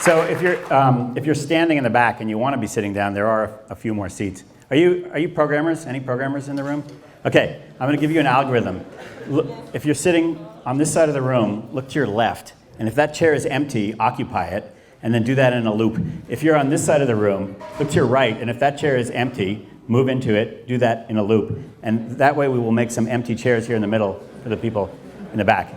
So if you're standing in the back and you want to be sitting down, there are a few more seats. Are you programmers? Any programmers in the room? Okay, I'm going to give you an algorithm. Look, if you're sitting on this side of the room, look to your left, and if that chair is empty, occupy it, and then do that in a loop. If you're on this side of the room, look to your right, and if that chair is empty, move into it, do that in a loop, and that way we will make some empty chairs here in the middle for the people in the back.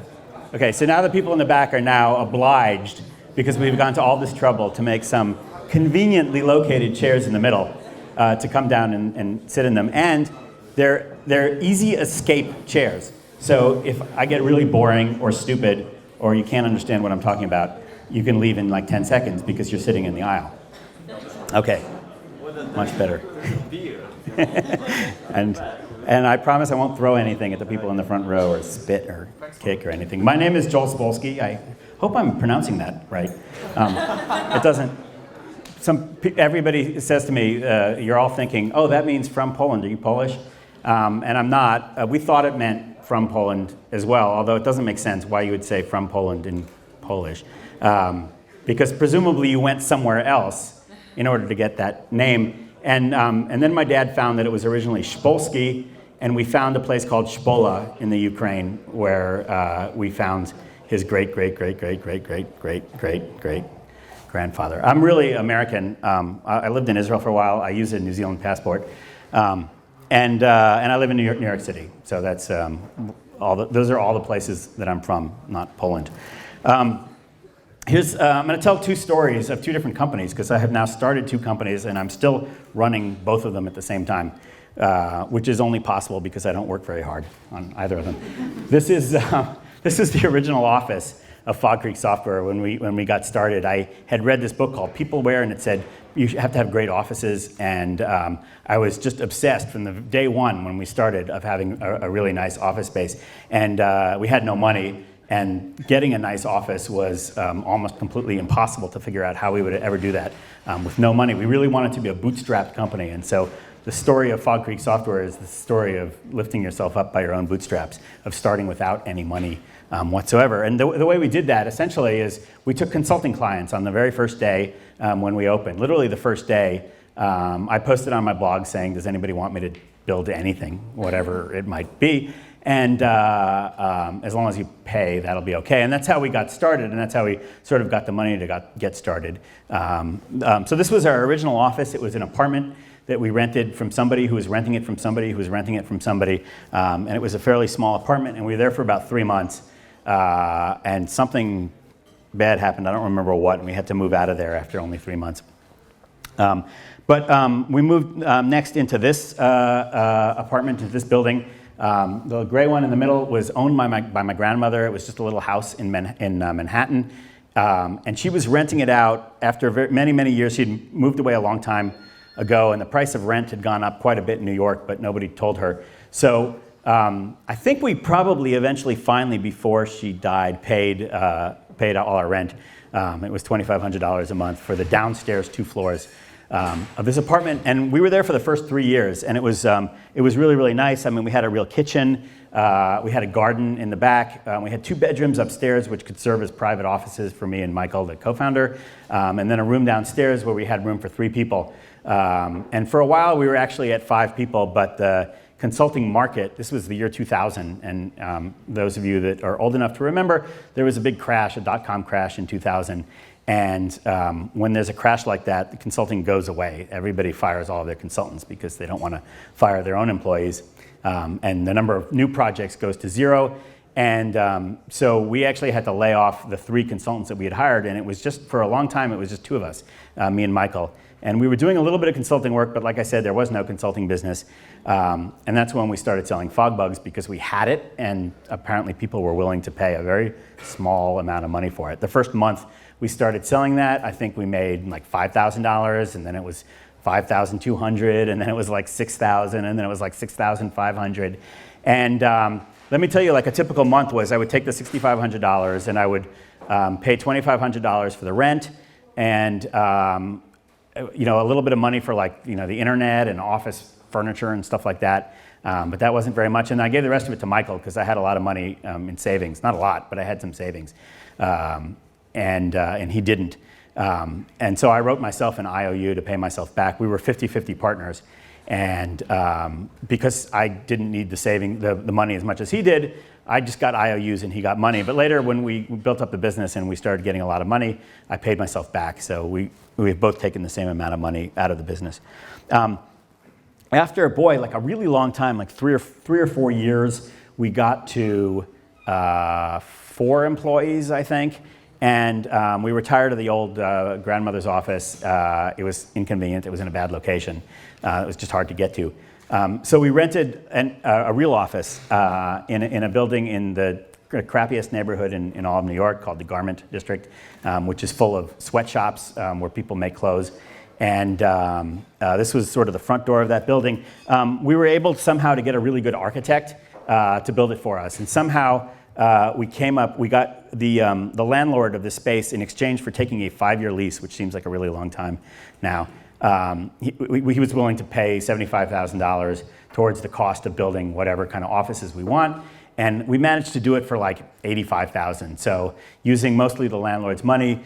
Okay, so now the people in the back are now obliged, because we've gone to all this trouble to make some conveniently located chairs in the middle to come down and sit in them. And they're easy escape chairs. So if I get really boring or stupid, or you can't understand what I'm talking about, you can leave in like 10 seconds because you're sitting in the aisle. Okay, much better. And I promise I won't throw anything at the people in the front row or spit or kick or anything. My name is Joel Spolsky. I hope I'm pronouncing that right. It doesn't. Everybody says to me, you're all thinking, oh, that means from Poland. Are you Polish? And I'm not. We thought it meant from Poland as well, although it doesn't make sense why you would say from Poland in Polish. Because presumably you went somewhere else in order to get that name. And then my dad found that it was originally Spolsky, and we found a place called Spola in the Ukraine where we found his great-great-great-great-great-great-great-great-grandfather. I'm really American. I lived in Israel for a while. I use a New Zealand passport. And I live in New York City. So that's those are all the places that I'm from, not Poland. I'm going to tell two stories of two different companies, because I have now started two companies, and I'm still running both of them at the same time, which is only possible because I don't work very hard on either of them. This is the original office of Fog Creek Software when we got started. I had read this book called Peopleware, and it said you have to have great offices, and I was just obsessed from the day one when we started of having a really nice office space. And we had no money, and getting a nice office was almost completely impossible to figure out how we would ever do that with no money. We really wanted to be a bootstrapped company, and so the story of Fog Creek Software is the story of lifting yourself up by your own bootstraps, of starting without any money whatsoever. And the way we did that essentially is we took consulting clients on the very first day when we opened. Literally the first day, I posted on my blog saying, does anybody want me to build anything, whatever it might be? And as long as you pay, that'll be okay. And that's how we got started, and that's how we sort of got the money to get started. So this was our original office. It was an apartment that we rented from somebody who was renting it from somebody who was renting it from somebody. And it was a fairly small apartment, and we were there for about 3 months. And something bad happened. I don't remember what, and we had to move out of there after only 3 months. But we moved next into this apartment, into this building. The gray one in the middle was owned by my grandmother. It was just a little house in Manhattan. And she was renting it out after many, many years. She'd moved away a long time ago, and the price of rent had gone up quite a bit in New York, but nobody told her. So I think we probably eventually, finally, before she died, paid all our rent. It was $2,500 a month for the downstairs 2 floors of this apartment, and we were there for the first 3 years, and it was really, really nice. I mean, we had a real kitchen, we had a garden in the back, we had 2 bedrooms upstairs which could serve as private offices for me and Michael, the co-founder, and then a room downstairs where we had room for 3 people. And for a while we were actually at 5 people, but the consulting market, this was the year 2000, and those of you that are old enough to remember, there was a big crash, a dot-com crash in 2000. And when there's a crash like that, the consulting goes away. Everybody fires all of their consultants because they don't want to fire their own employees. And the number of new projects goes to 0. And so we actually had to lay off the 3 consultants that we had hired. And it was just, for a long time, it was just 2 of us, me and Michael. And we were doing a little bit of consulting work, but like I said, there was no consulting business. And that's when we started selling FogBugs, because we had it, and apparently people were willing to pay a very small amount of money for it. The first month we started selling that, I think we made like $5,000, and then it was $5,200, and then it was like $6,000, and then it was like $6,500. And let me tell you, like a typical month was, I would take the $6,500 and I would pay $2,500 for the rent, and a little bit of money for the internet and office furniture and stuff like that. But that wasn't very much. And I gave the rest of it to Michael because I had a lot of money in savings. Not a lot, but I had some savings. And he didn't. And so I wrote myself an IOU to pay myself back. We were 50-50 partners. And because I didn't need the money as much as he did, I just got IOUs and he got money. But later, when we built up the business and we started getting a lot of money, I paid myself back. So we've both taken the same amount of money out of the business. After, like a really long time, like three or 4 years, we got to 4 employees, I think. And we were tired of the old grandmother's office. It was inconvenient. It was in a bad location. It was just hard to get to. So we rented a real office in a building in the crappiest neighborhood in all of New York called the Garment District, which is full of sweatshops where people make clothes. And this was sort of the front door of that building. We were able somehow to get a really good architect to build it for us. And somehow we got the landlord of this space in exchange for taking a 5-year lease, which seems like a really long time now. He was willing to pay $75,000 towards the cost of building whatever kind of offices we want. And we managed to do it for like $85,000. So using mostly the landlord's money,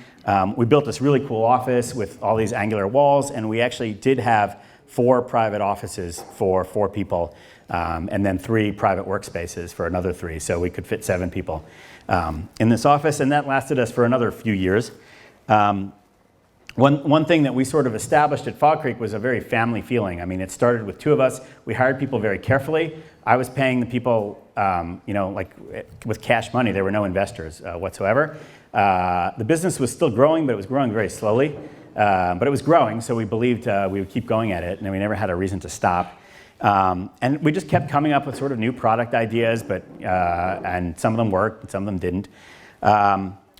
we built this really cool office with all these angular walls, and we actually did have 4 private offices for 4 people, and then 3 private workspaces for another 3. So we could fit 7 people in this office, and that lasted us for another few years. One thing that we sort of established at Fog Creek was a very family feeling. I mean, it started with 2 of us. We hired people very carefully. I was paying the people, like with cash money. There were no investors whatsoever. The business was still growing, but it was growing very slowly. But it was growing, so we believed we would keep going at it, and we never had a reason to stop. And we just kept coming up with sort of new product ideas, and some of them worked, and some of them didn't.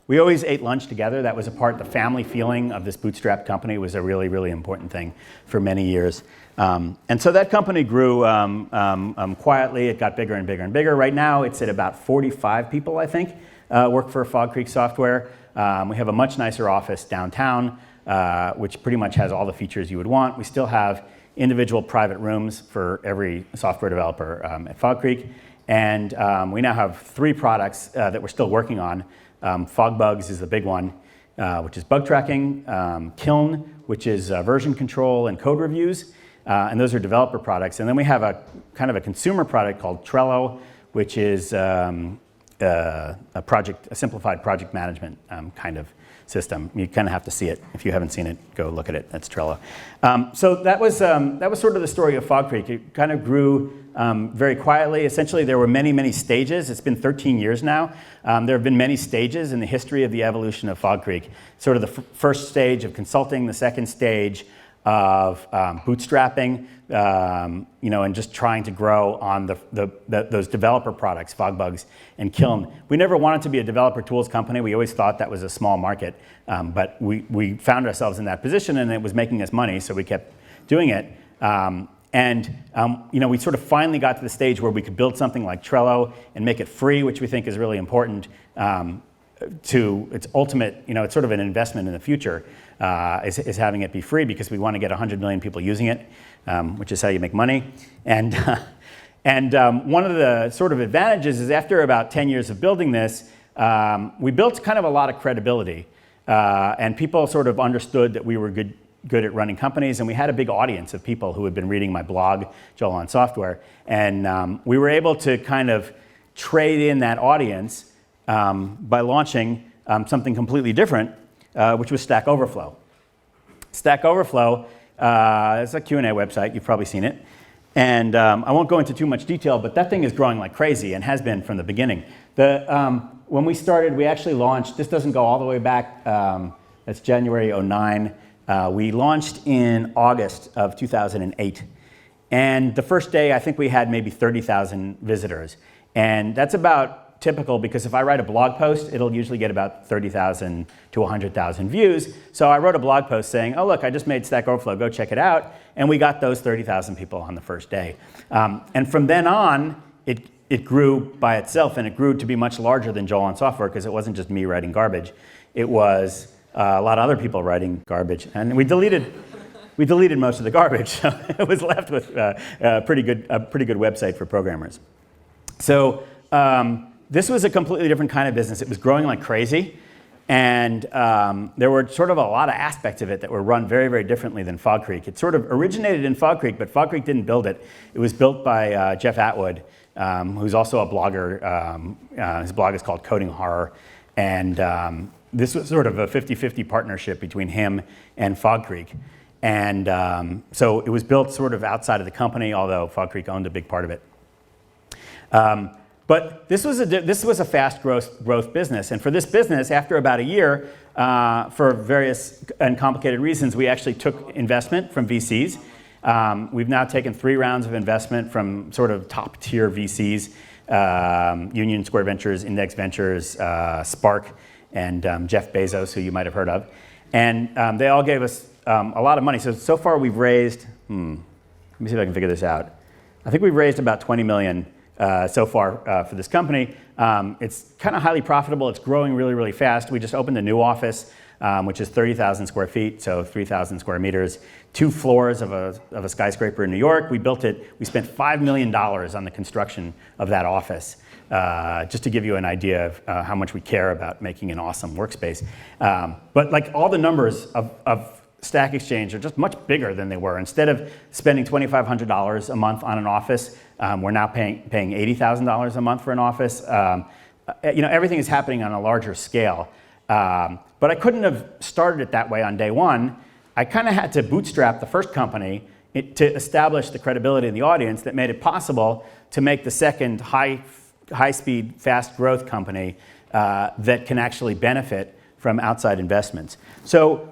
We always ate lunch together. That was the family feeling of this bootstrap company was a really, really important thing for many years. And so that company grew quietly. It got bigger and bigger and bigger. Right now, it's at about 45 people, I think, work for Fog Creek Software. We have a much nicer office downtown, which pretty much has all the features you would want. We still have individual private rooms for every software developer at Fog Creek. And we now have 3 products that we're still working on. FogBugs is the big one, which is bug tracking. Kiln, which is version control and code reviews. And those are developer products. And then we have a kind of a consumer product called Trello, which is a simplified project management kind of system. You kind of have to see it. If you haven't seen it, go look at it. That's Trello. So that was sort of the story of Fog Creek. It kind of grew very quietly. Essentially, there were many, many stages. It's been 13 years now. There have been many stages in the history of the evolution of Fog Creek. Sort of the first stage of consulting, the second stage of bootstrapping, and just trying to grow on those developer products, FogBugs and Kiln. We never wanted to be a developer tools company. We always thought that was a small market, but we found ourselves in that position, and it was making us money, so we kept doing it. We sort of finally got to the stage where we could build something like Trello and make it free, which we think is really important to its ultimate, it's sort of an investment in the future, is having it be free, because we want to get 100 million people using it, which is how you make money. And one of the sort of advantages is after about 10 years of building this, we built kind of a lot of credibility, and people sort of understood that we were good at running companies, and we had a big audience of people who had been reading my blog, Joel on Software, and we were able to kind of trade in that audience by launching something completely different, which was Stack Overflow. Stack Overflow is a Q&A website. You've probably seen it. And I won't go into too much detail, but that thing is growing like crazy and has been from the beginning. When we started, we actually launched, this doesn't go all the way back, that's January 2009. We launched in August of 2008. And the first day, I think we had maybe 30,000 visitors. And that's about typical, because if I write a blog post, it'll usually get about 30,000 to 100,000 views. So I wrote a blog post saying, oh, look, I just made Stack Overflow, go check it out. And we got those 30,000 people on the first day. And from then on, it grew by itself, and it grew to be much larger than Joel on Software, because it wasn't just me writing garbage. It was a lot of other people writing garbage. And we deleted most of the garbage, so it was left with a pretty good website for programmers. So this was a completely different kind of business. It was growing like crazy, And there were sort of a lot of aspects of it that were run very, very differently than Fog Creek. It sort of originated in Fog Creek, but Fog Creek didn't build it. It was built by Jeff Atwood, who's also a blogger. His blog is called Coding Horror. And this was sort of a 50-50 partnership between him and Fog Creek. And so it was built sort of outside of the company, although Fog Creek owned a big part of it. But this was a fast growth business. And for this business, after about a year, for various and complicated reasons, we actually took investment from VCs. We've now taken 3 rounds of investment from sort of top tier VCs, Union Square Ventures, Index Ventures, Spark, and Jeff Bezos, who you might have heard of. And they all gave us a lot of money. So far we've raised, let me see if I can figure this out. I think we've raised about 20 million so far for this company. It's kind of highly profitable. It's growing really, really fast. We just opened a new office, which is 30,000 square feet, so 3,000 square meters, 2 floors of a skyscraper in New York. We built it. We spent $5 million on the construction of that office, just to give you an idea of how much we care about making an awesome workspace. But like all the numbers of Stack Exchange are just much bigger than they were. Instead of spending $2,500 a month on an office, we're now paying $80,000 a month for an office. Everything is happening on a larger scale. But I couldn't have started it that way on day one. I kind of had to bootstrap the first company to establish the credibility in the audience that made it possible to make the second high-speed, fast growth company that can actually benefit from outside investments. So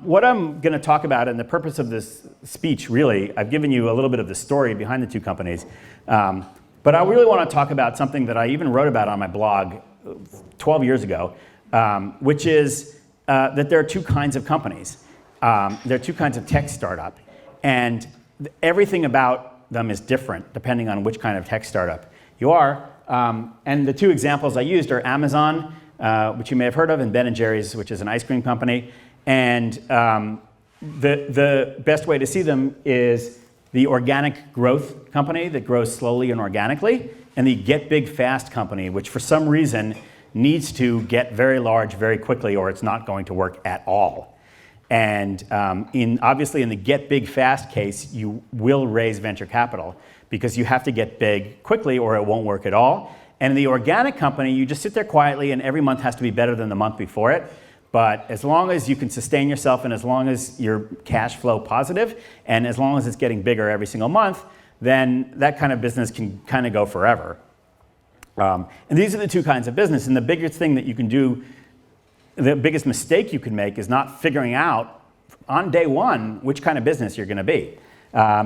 what I'm going to talk about, and the purpose of this speech, really, I've given you a little bit of the story behind the 2 companies, but I really want to talk about something that I even wrote about on my blog 12 years ago, which is that there are 2 kinds of companies. There are 2 kinds of tech startup, and everything about them is different depending on which kind of tech startup you are. And the 2 examples I used are Amazon, which you may have heard of, and Ben & Jerry's, which is an ice cream company. And the best way to see them is the organic growth company that grows slowly and organically, and the get big fast company, which for some reason needs to get very large very quickly or it's not going to work at all. And obviously in the get big fast case, you will raise venture capital because you have to get big quickly or it won't work at all. And in the organic company, you just sit there quietly and every month has to be better than the month before it. But as long as you can sustain yourself and as long as you're cash flow positive and as long as it's getting bigger every single month, then that kind of business can kind of go forever. And these are the 2 kinds of business. And the biggest thing that you can do, the biggest mistake you can make is not figuring out on day one which kind of business you're going to be.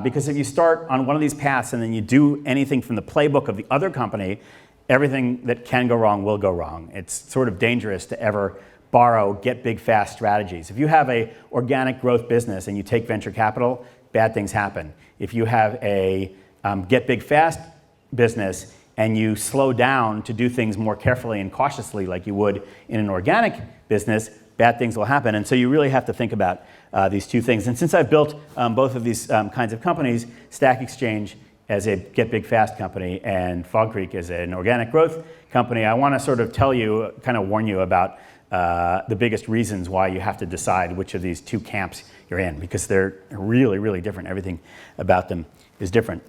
Because if you start on one of these paths and then you do anything from the playbook of the other company, everything that can go wrong will go wrong. It's sort of dangerous to ever borrow get big fast strategies. If you have a organic growth business and you take venture capital, bad things happen. If you have a get big fast business and you slow down to do things more carefully and cautiously like you would in an organic business, bad things will happen. And so you really have to think about these 2 things. And since I've built both of these kinds of companies, Stack Exchange as a get big fast company and Fog Creek as an organic growth company, I want to sort of tell you, kind of warn you about the biggest reasons why you have to decide which of these 2 camps you're in, because they're really, really different. Everything about them is different.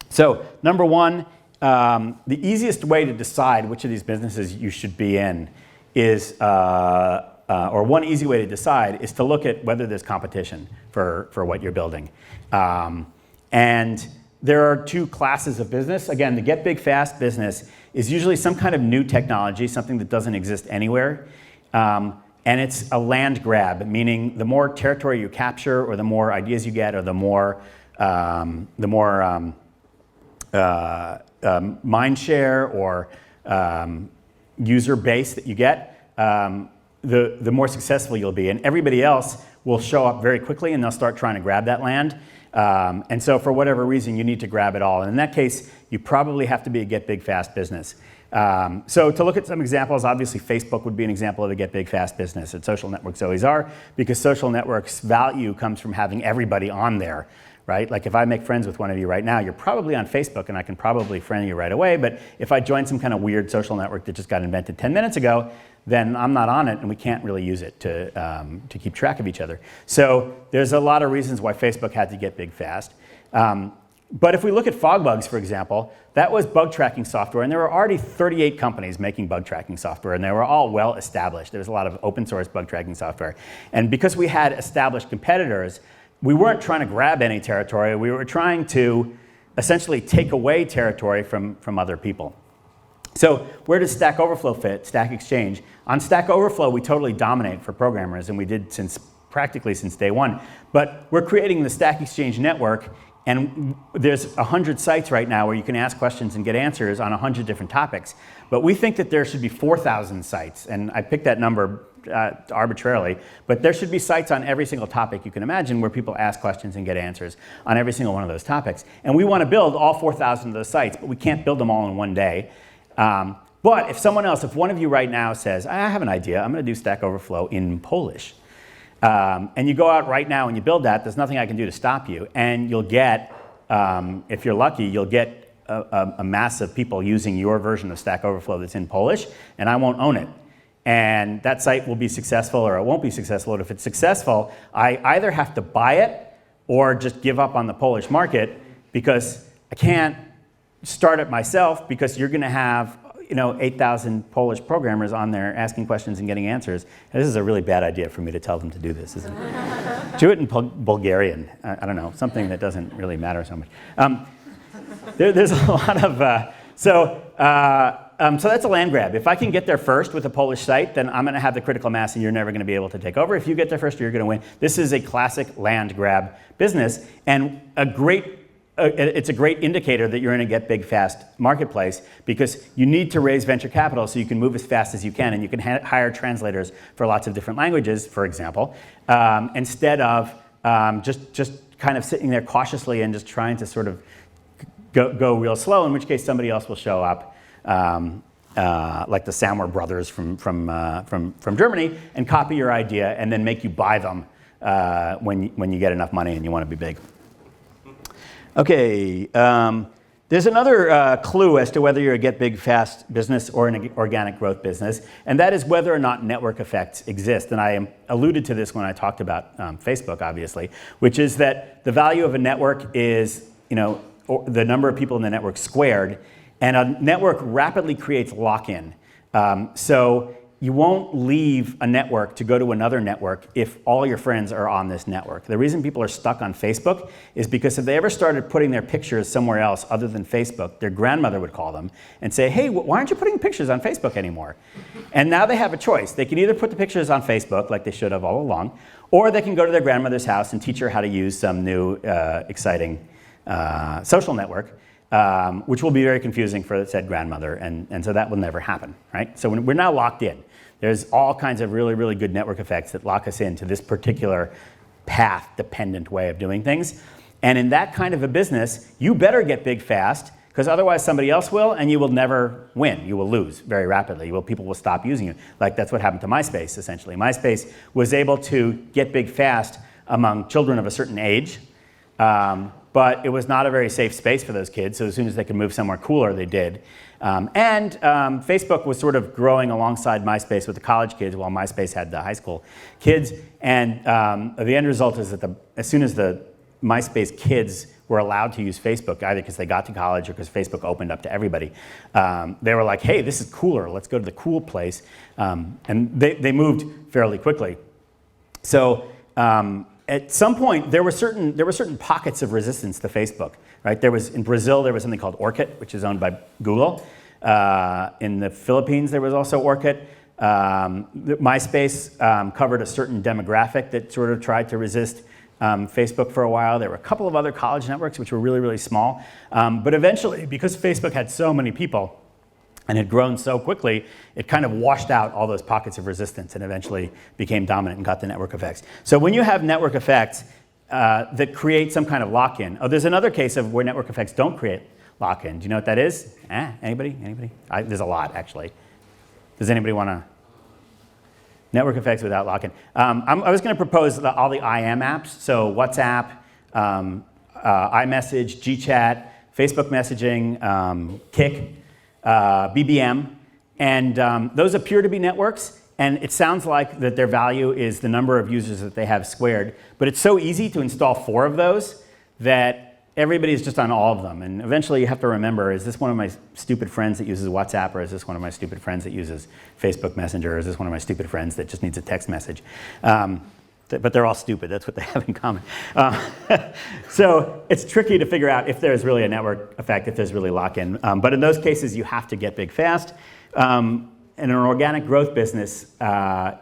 So number 1, the easiest way to decide which of these businesses you should be in is, or one easy way to decide is to look at whether there's competition for what you're building. And there are 2 classes of business. Again, the get big fast business is usually some kind of new technology, something that doesn't exist anywhere. And it's a land grab, meaning the more territory you capture or the more ideas you get or the more mind share or user base that you get, the more successful you'll be. And everybody else will show up very quickly and they'll start trying to grab that land. And so for whatever reason, you need to grab it all. And in that case, you probably have to be a get big fast business. So to look at some examples, obviously Facebook would be an example of a get big fast business, and social networks always are, because social networks' value comes from having everybody on there, right? Like if I make friends with one of you right now, you're probably on Facebook and I can probably friend you right away, but if I join some kind of weird social network that just got invented 10 minutes ago, then I'm not on it and we can't really use it to keep track of each other. So there's a lot of reasons why Facebook had to get big fast. But if we look at FogBugs, for example, that was bug tracking software, and there were already 38 companies making bug tracking software, and they were all well established. There was a lot of open source bug tracking software. And because we had established competitors, we weren't trying to grab any territory. We were trying to essentially take away territory from other people. So where does Stack Overflow fit, Stack Exchange? On Stack Overflow, we totally dominate for programmers, and we did practically since day one. But we're creating the Stack Exchange network, and there's 100 sites right now where you can ask questions and get answers on 100 different topics. But we think that there should be 4,000 sites, and I picked that number arbitrarily, but there should be sites on every single topic you can imagine where people ask questions and get answers on every single one of those topics. And we want to build all 4,000 of those sites, but we can't build them all in one day. But if one of you right now says, I have an idea, I'm going to do Stack Overflow in Polish, and you go out right now and you build that, there's nothing I can do to stop you. And you'll get, if you're lucky, you'll get a mass of people using your version of Stack Overflow that's in Polish, and I won't own it. And that site will be successful or it won't be successful. And if it's successful, I either have to buy it or just give up on the Polish market because I can't start it myself because you're going to have 8,000 Polish programmers on there asking questions and getting answers. And this is a really bad idea for me to tell them to do this, isn't it? Do it in Bulgarian. I don't know, something that doesn't really matter so much. There's a lot of... So that's a land grab. If I can get there first with a Polish site, then I'm going to have the critical mass and you're never going to be able to take over. If you get there first, you're going to win. This is a classic land grab business and it's a great indicator that you're in a get big fast marketplace because you need to raise venture capital so you can move as fast as you can and you can hire translators for lots of different languages, for example, instead of just kind of sitting there cautiously and just trying to sort of go real slow, in which case somebody else will show up, like the Samwer brothers from Germany, and copy your idea and then make you buy them when you get enough money and you want to be big. Okay, there's another clue as to whether you're a get big fast business or an organic growth business, and that is whether or not network effects exist. And I alluded to this when I talked about Facebook, obviously, which is that the value of a network is, the number of people in the network squared, and a network rapidly creates lock-in. So you won't leave a network to go to another network if all your friends are on this network. The reason people are stuck on Facebook is because if they ever started putting their pictures somewhere else other than Facebook, their grandmother would call them and say, hey, why aren't you putting pictures on Facebook anymore? And now they have a choice. They can either put the pictures on Facebook, like they should have all along, or they can go to their grandmother's house and teach her how to use some new exciting social network, which will be very confusing for said grandmother, and so that will never happen, right? So we're now locked in. There's all kinds of really, really good network effects that lock us into this particular path-dependent way of doing things. And in that kind of a business, you better get big fast, because otherwise somebody else will, and you will never win. You will lose very rapidly. People will stop using you. Like that's what happened to MySpace, essentially. MySpace was able to get big fast among children of a certain age, but it was not a very safe space for those kids, so as soon as they could move somewhere cooler, they did. Facebook was sort of growing alongside MySpace with the college kids while MySpace had the high school kids. And the end result is that as soon as the MySpace kids were allowed to use Facebook, either because they got to college or because Facebook opened up to everybody, they were like, hey, this is cooler, let's go to the cool place. And they moved fairly quickly. So at some point, there were certain pockets of resistance to Facebook. Right? In Brazil, there was something called Orkut, which is owned by Google. In the Philippines, there was also Orkut. MySpace covered a certain demographic that sort of tried to resist Facebook for a while. There were a couple of other college networks which were really, really small. But eventually, because Facebook had so many people and had grown so quickly, it kind of washed out all those pockets of resistance and eventually became dominant and got the network effects. So when you have network effects that create some kind of lock-in. Oh, there's another case of where network effects don't create lock-in. Do you know what that is? Anybody? There's a lot, actually. Does anybody want to? Network effects without lock-in. I was going to propose all the IM apps, so WhatsApp, iMessage, GChat, Facebook messaging, Kik, BBM, and those appear to be networks, and it sounds like that their value is the number of users that they have squared, but it's so easy to install 4 of those that everybody's just on all of them, and eventually you have to remember, is this one of my stupid friends that uses WhatsApp, or is this one of my stupid friends that uses Facebook Messenger, or is this one of my stupid friends that just needs a text message? But they're all stupid, that's what they have in common. So it's tricky to figure out if there's really a network effect, if there's really lock-in. But in those cases, you have to get big fast. In an organic growth business,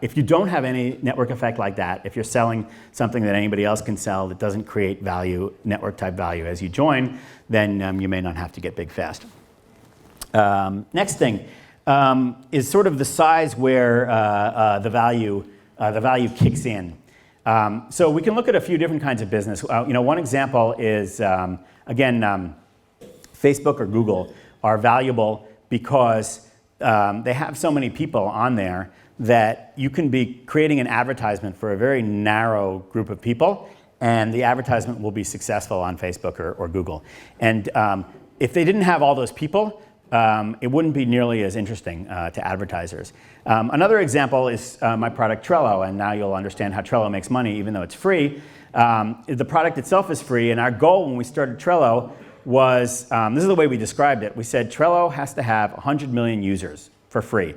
if you don't have any network effect like that, if you're selling something that anybody else can sell that doesn't create value, network type value as you join, then you may not have to get big fast. Next thing is sort of the size where the value kicks in. So we can look at a few different kinds of business. One example is, again, Facebook or Google are valuable because they have so many people on there that you can be creating an advertisement for a very narrow group of people, and the advertisement will be successful on Facebook or Google. And if they didn't have all those people, it wouldn't be nearly as interesting to advertisers. Another example is my product Trello, and now you'll understand how Trello makes money even though it's free. The product itself is free, and our goal when we started Trello was, this is the way we described it. We said Trello has to have 100 million users for free.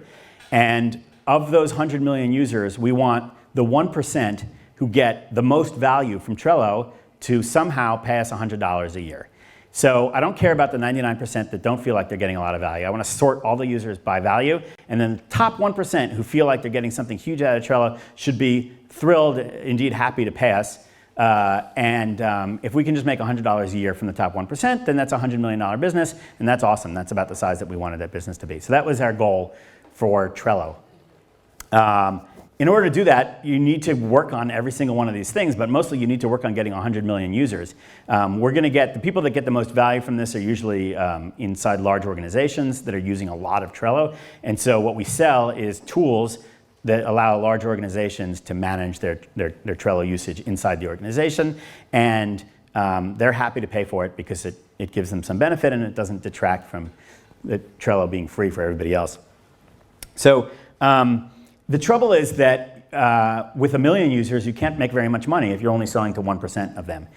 And of those 100 million users, we want the 1% who get the most value from Trello to somehow pay us $100 a year. So I don't care about the 99% that don't feel like they're getting a lot of value. I want to sort all the users by value, and then the top 1% who feel like they're getting something huge out of Trello should be thrilled, indeed happy to pay us. If we can just make $100 a year from the top 1%, then that's a $100 million business, and that's awesome. That's about the size that we wanted that business to be. So that was our goal for Trello. In order to do that, you need to work on every single one of these things, but mostly you need to work on getting 100 million users. We're going to get, the people that get the most value from this are usually inside large organizations that are using a lot of Trello, and so what we sell is tools that allow large organizations to manage their Trello usage inside the organization, and they're happy to pay for it because it gives them some benefit and it doesn't detract from the Trello being free for everybody else. So the trouble is that with 1 million users, you can't make very much money if you're only selling to 1% of them.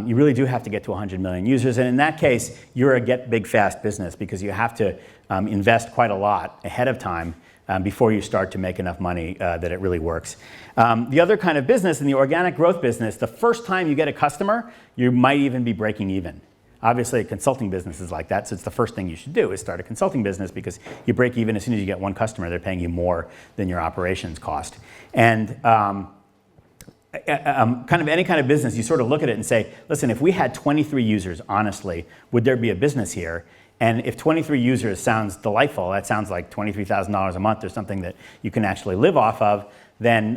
You really do have to get to 100 million users, and in that case, you're a get big fast business because you have to invest quite a lot ahead of time before you start to make enough money that it really works. The other kind of business, in the organic growth business, the first time you get a customer, you might even be breaking even. Obviously, a consulting business is like that, so it's the first thing you should do is start a consulting business because you break even as soon as you get one customer. They're paying you more than your operations cost. And kind of any kind of business, you sort of look at it and say, listen, if we had 23 users, honestly, would there be a business here? And if 23 users sounds delightful, that sounds like $23,000 a month or something that you can actually live off of, then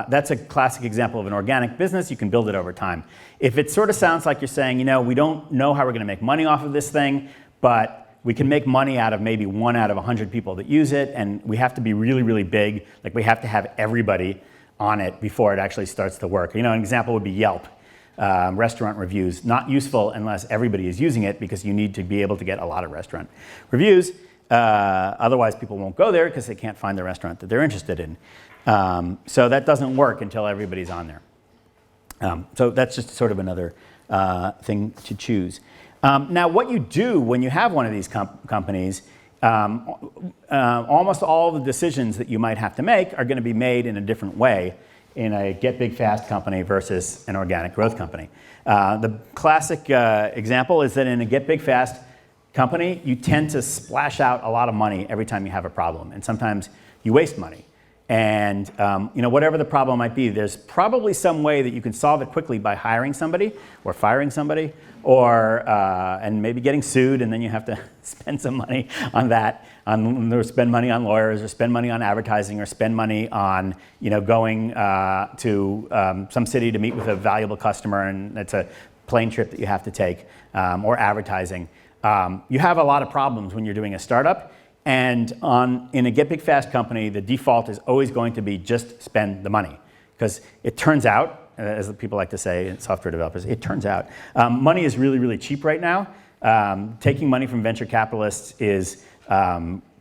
that's a classic example of an organic business. You can build it over time. If it sort of sounds like you're saying, we don't know how we're going to make money off of this thing, but we can make money out of maybe 1 out of 100 people that use it, and we have to be really, really big, like we have to have everybody on it before it actually starts to work. An example would be Yelp. Restaurant reviews, not useful unless everybody is using it because you need to be able to get a lot of restaurant reviews. Otherwise, people won't go there because they can't find the restaurant that they're interested in. So that doesn't work until everybody's on there. So that's just sort of another thing to choose. Now, what you do when you have one of these companies, almost all the decisions that you might have to make are going to be made in a different way in a get big fast company versus an organic growth company. The classic example is that in a get big fast company, you tend to splash out a lot of money every time you have a problem, and sometimes you waste money. And whatever the problem might be, there's probably some way that you can solve it quickly by hiring somebody or firing somebody, or and maybe getting sued, and then you have to spend some money on that, or spend money on lawyers, or spend money on advertising, or spend money on going to some city to meet with a valuable customer, and it's a plane trip that you have to take, or advertising. You have a lot of problems when you're doing a startup. And in a get big fast company, the default is always going to be just spend the money, because it turns out as people like to say, software developers, it turns out, money is really, really cheap right now. Taking money from venture capitalists is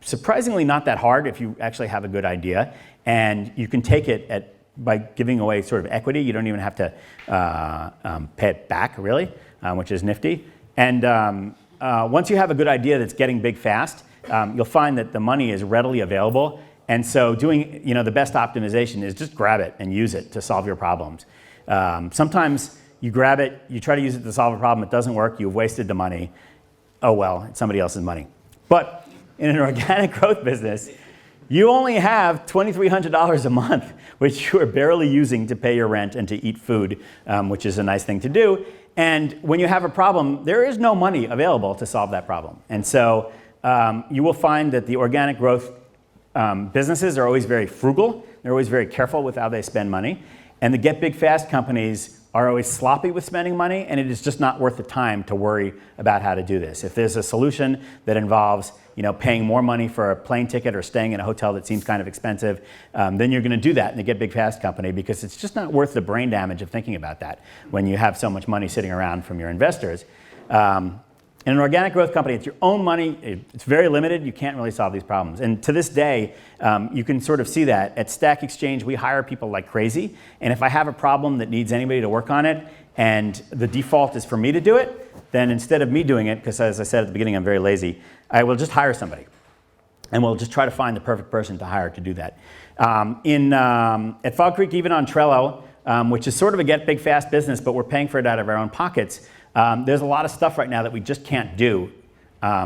surprisingly not that hard if you actually have a good idea. And you can take it by giving away sort of equity. You don't even have to pay it back, really, which is nifty. And once you have a good idea that's getting big fast, you'll find that the money is readily available. And so doing the best optimization is just grab it and use it to solve your problems. Sometimes you grab it, you try to use it to solve a problem, it doesn't work, you've wasted the money. Oh well, it's somebody else's money. But in an organic growth business, you only have $2,300 a month, which you are barely using to pay your rent and to eat food, which is a nice thing to do. And when you have a problem, there is no money available to solve that problem. And so you will find that the organic growth businesses are always very frugal. They're always very careful with how they spend money. And the get big fast companies are always sloppy with spending money, and it is just not worth the time to worry about how to do this. If there's a solution that involves paying more money for a plane ticket or staying in a hotel that seems kind of expensive, then you're going to do that in the get big fast company, because it's just not worth the brain damage of thinking about that when you have so much money sitting around from your investors. In an organic growth company, it's your own money. It's very limited. You can't really solve these problems. And to this day, you can sort of see that. At Stack Exchange, we hire people like crazy. And if I have a problem that needs anybody to work on it, and the default is for me to do it, then instead of me doing it, because as I said at the beginning, I'm very lazy, I will just hire somebody. And we'll just try to find the perfect person to hire to do that. At Fog Creek, even on Trello, which is sort of a get big fast business, but we're paying for it out of our own pockets, there's a lot of stuff right now that we just can't do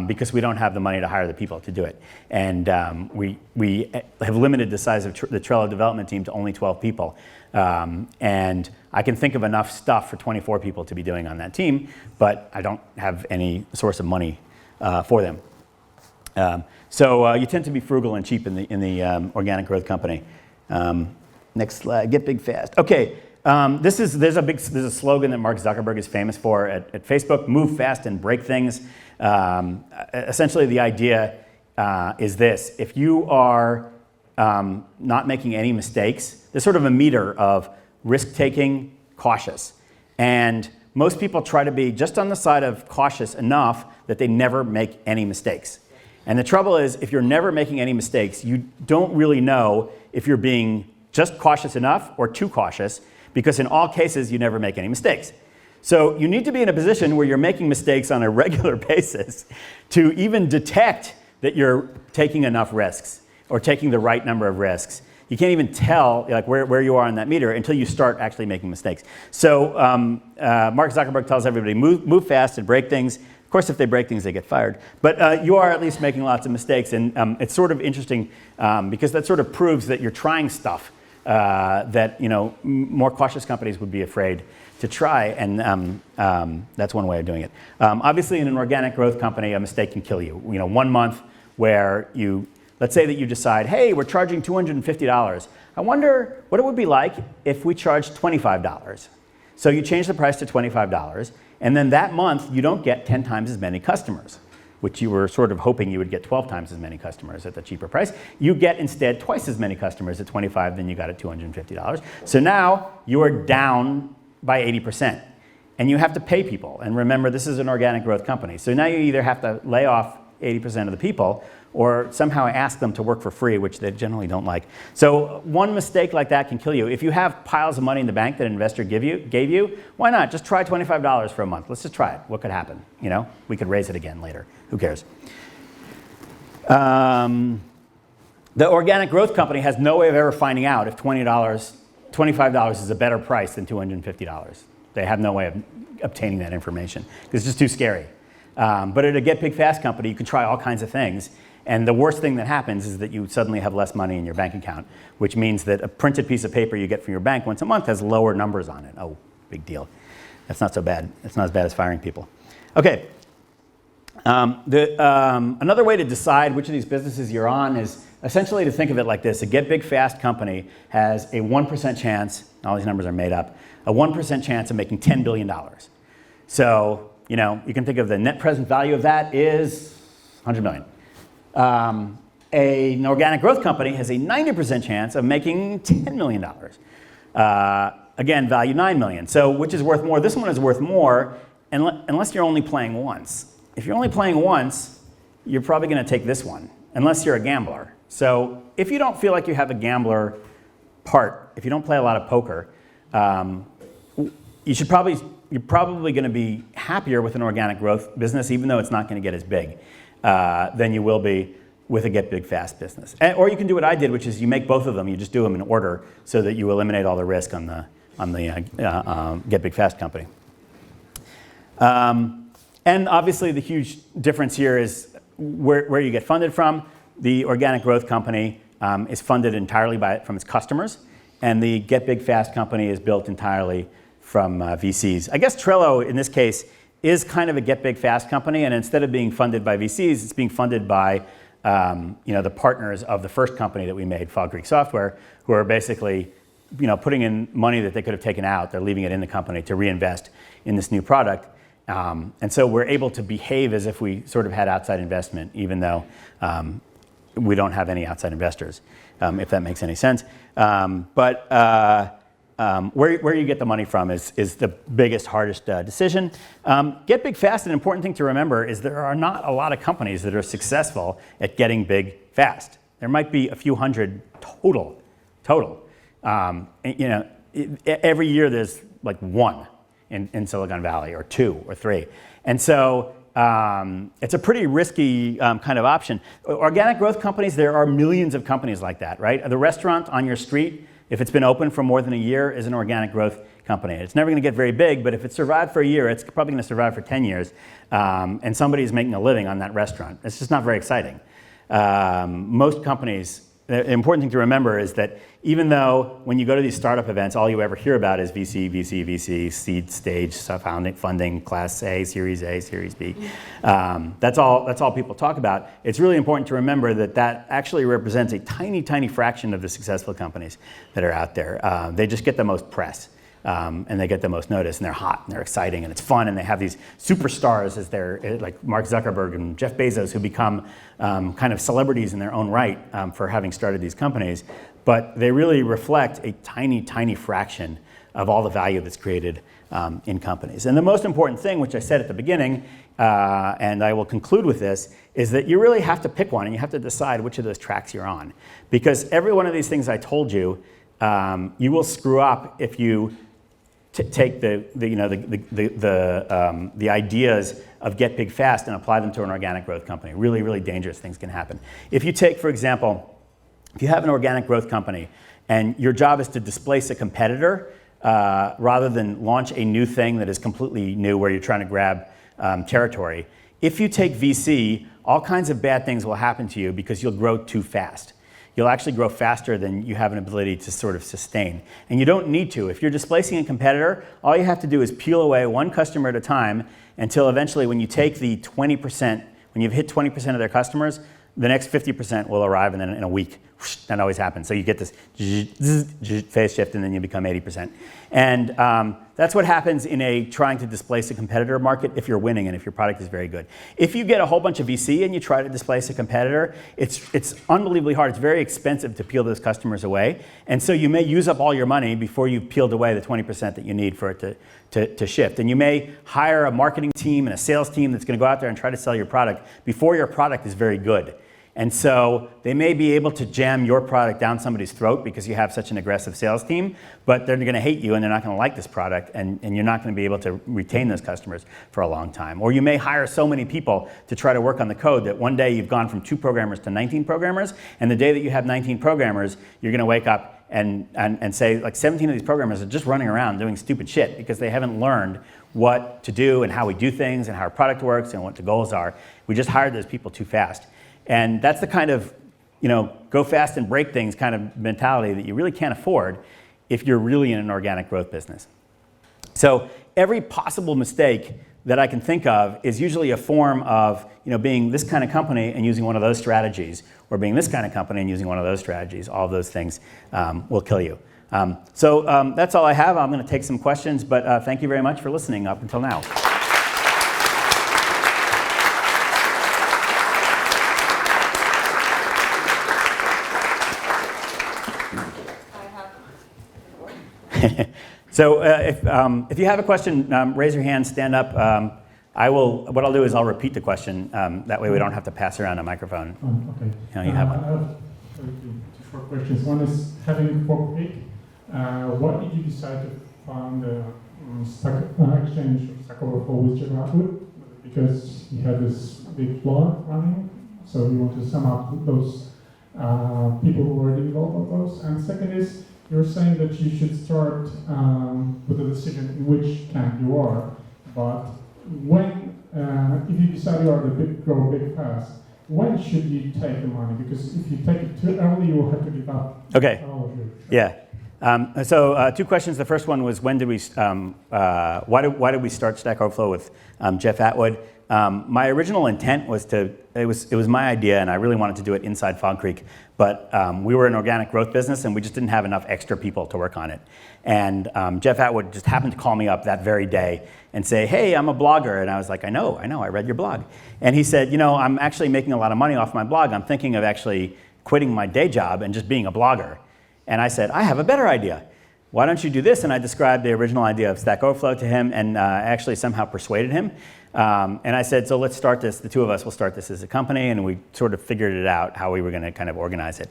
because we don't have the money to hire the people to do it. And we have limited the size of the Trello development team to only 12 people. And I can think of enough stuff for 24 people to be doing on that team, but I don't have any source of money for them. So you tend to be frugal and cheap in the organic growth company. Next slide, get big fast. Okay. There's a slogan that Mark Zuckerberg is famous for at Facebook: move fast and break things. Essentially, the idea is this: if you are not making any mistakes, there's sort of a meter of risk-taking, cautious. And most people try to be just on the side of cautious enough that they never make any mistakes. And the trouble is, if you're never making any mistakes, you don't really know if you're being just cautious enough or too cautious, because in all cases, you never make any mistakes. So you need to be in a position where you're making mistakes on a regular basis to even detect that you're taking enough risks or taking the right number of risks. You can't even tell where you are on that meter until you start actually making mistakes. So Mark Zuckerberg tells everybody, move fast and break things. Of course, if they break things, they get fired. But you are at least making lots of mistakes. And it's sort of interesting because that sort of proves that you're trying stuff that more cautious companies would be afraid to try, and that's one way of doing it. Obviously, in an organic growth company, a mistake can kill you. 1 month where let's say that you decide, hey, we're charging $250. I wonder what it would be like if we charged $25. So you change the price to $25, and then that month you don't get 10 times as many customers, which you were sort of hoping you would get 12 times as many customers at the cheaper price. You get instead twice as many customers at $25 than you got at $250. So now you are down by 80%. And you have to pay people. And remember, this is an organic growth company. So now you either have to lay off 80% of the people or somehow ask them to work for free, which they generally don't like. So one mistake like that can kill you. If you have piles of money in the bank that an investor gave you, why not? Just try $25 for a month. Let's just try it. What could happen? We could raise it again later. Who cares? The organic growth company has no way of ever finding out if $25 is a better price than $250. They have no way of obtaining that information because it's just too scary. But at a get big fast company, you can try all kinds of things. And the worst thing that happens is that you suddenly have less money in your bank account, which means that a printed piece of paper you get from your bank once a month has lower numbers on it. Oh, big deal. That's not so bad. It's not as bad as firing people. Okay. Another way to decide which of these businesses you're on is essentially to think of it like this. A get big fast company has a 1% chance, all these numbers are made up, a 1% chance of making $10 billion. So, you can think of the net present value of that is 100 million. An organic growth company has a 90% chance of making $10 million. Again, value 9 million. So which is worth more? This one is worth more unless you're only playing once. If you're only playing once, you're probably going to take this one, unless you're a gambler. So if you don't feel like you have a gambler part, if you don't play a lot of poker, you're probably going to be happier with an organic growth business, even though it's not going to get as big than you will be with a get big fast business. Or you can do what I did, which is you make both of them. You just do them in order so that you eliminate all the risk on the get big fast company. And obviously the huge difference here is where you get funded from. The organic growth company is funded entirely from its customers, and the get big fast company is built entirely from VCs. I guess Trello in this case is kind of a get big fast company, and instead of being funded by VCs, it's being funded by the partners of the first company that we made, Fog Creek Software, who are basically putting in money that they could have taken out. They're leaving it in the company to reinvest in this new product. And so we're able to behave as if we sort of had outside investment, even though we don't have any outside investors, if that makes any sense. But where you get the money from is the biggest, hardest decision. Get big fast, an important thing to remember is there are not a lot of companies that are successful at getting big fast. There might be a few hundred total. Every year there's like one in Silicon Valley, or two or three. And so it's a pretty risky kind of option. Organic growth companies, there are millions of companies like that, right? The restaurant on your street, if it's been open for more than a year, is an organic growth company. It's never going to get very big, but if it survived for a year, it's probably going to survive for 10 years. And somebody's making a living on that restaurant. It's just not very exciting. Most companies, the important thing to remember is that even though when you go to these startup events, all you ever hear about is VC, seed stage, funding, Class A, Series B. That's all people talk about. It's really important to remember that actually represents a tiny, tiny fraction of the successful companies that are out there. They just get the most press. And they get the most notice, and they're hot, and they're exciting, and it's fun, and they have these superstars as like Mark Zuckerberg and Jeff Bezos, who become kind of celebrities in their own right for having started these companies. But they really reflect a tiny, tiny fraction of all the value that's created in companies. And the most important thing, which I said at the beginning, and I will conclude with this, is that you really have to pick one, and you have to decide which of those tracks you're on. Because every one of these things I told you, you will screw up if you take the ideas of get big fast and apply them to an organic growth company. Really, really dangerous things can happen. If you take, for example, if you have an organic growth company and your job is to displace a competitor rather than launch a new thing that is completely new where you're trying to grab territory, if you take VC, all kinds of bad things will happen to you because you'll grow too fast. You'll actually grow faster than you have an ability to sort of sustain. And you don't need to. If you're displacing a competitor, all you have to do is peel away one customer at a time until eventually when you take the 20%, when you've hit 20% of their customers, the next 50% will arrive in a week. That always happens. So you get this phase shift and then you become 80%. And that's what happens in trying to displace a competitor market if you're winning and if your product is very good. If you get a whole bunch of VC and you try to displace a competitor, it's unbelievably hard. It's very expensive to peel those customers away. And so you may use up all your money before you've peeled away the 20% that you need for it to shift. And you may hire a marketing team and a sales team that's going to go out there and try to sell your product before your product is very good. And so they may be able to jam your product down somebody's throat because you have such an aggressive sales team, but they're going to hate you and they're not going to like this product, and you're not going to be able to retain those customers for a long time. Or you may hire so many people to try to work on the code that one day you've gone from 2 programmers to 19 programmers, and the day that you have 19 programmers, you're going to wake up and say, like, 17 of these programmers are just running around doing stupid shit because they haven't learned what to do and how we do things and how our product works and what the goals are. We just hired those people too fast. And that's the kind of, go fast and break things kind of mentality that you really can't afford if you're really in an organic growth business. So every possible mistake that I can think of is usually a form of, being this kind of company and using one of those strategies, or being this kind of company and using one of those strategies. All of those things will kill you. So that's all I have. I'm going to take some questions, but thank you very much for listening up until now. So if you have a question, raise your hand, stand up. What I'll do is I'll repeat the question. That way we don't have to pass around a microphone. Okay. You know, you have one. I have two short questions. One is, having for quick, why did you decide to found the stock exchange of Stack Overflow with Jeff Atwood? Because he had this big blog running, so you want to sum up those people who were involved with those. And second is, you're saying that you should start with a decision in which camp you are, but when, if you decide you are the grow big fast, when should you take the money? Because if you take it too early, you will have to give up. Okay. All of you. Yeah. So two questions. The first one was, when did we? Why did we start Stack Overflow with Jeff Atwood? My original intent was to. It was my idea, and I really wanted to do it inside Fog Creek. But we were an organic growth business, and we just didn't have enough extra people to work on it. And Jeff Atwood just happened to call me up that very day and say, "Hey, I'm a blogger." And I was like, I know, I read your blog. And he said, "You know, I'm actually making a lot of money off my blog. I'm thinking of actually quitting my day job and just being a blogger." And I said, "I have a better idea. Why don't you do this?" And I described the original idea of Stack Overflow to him, and actually somehow persuaded him. And I said, "So let's start this. The two of us will start this as a company." And we sort of figured it out how we were going to kind of organize it.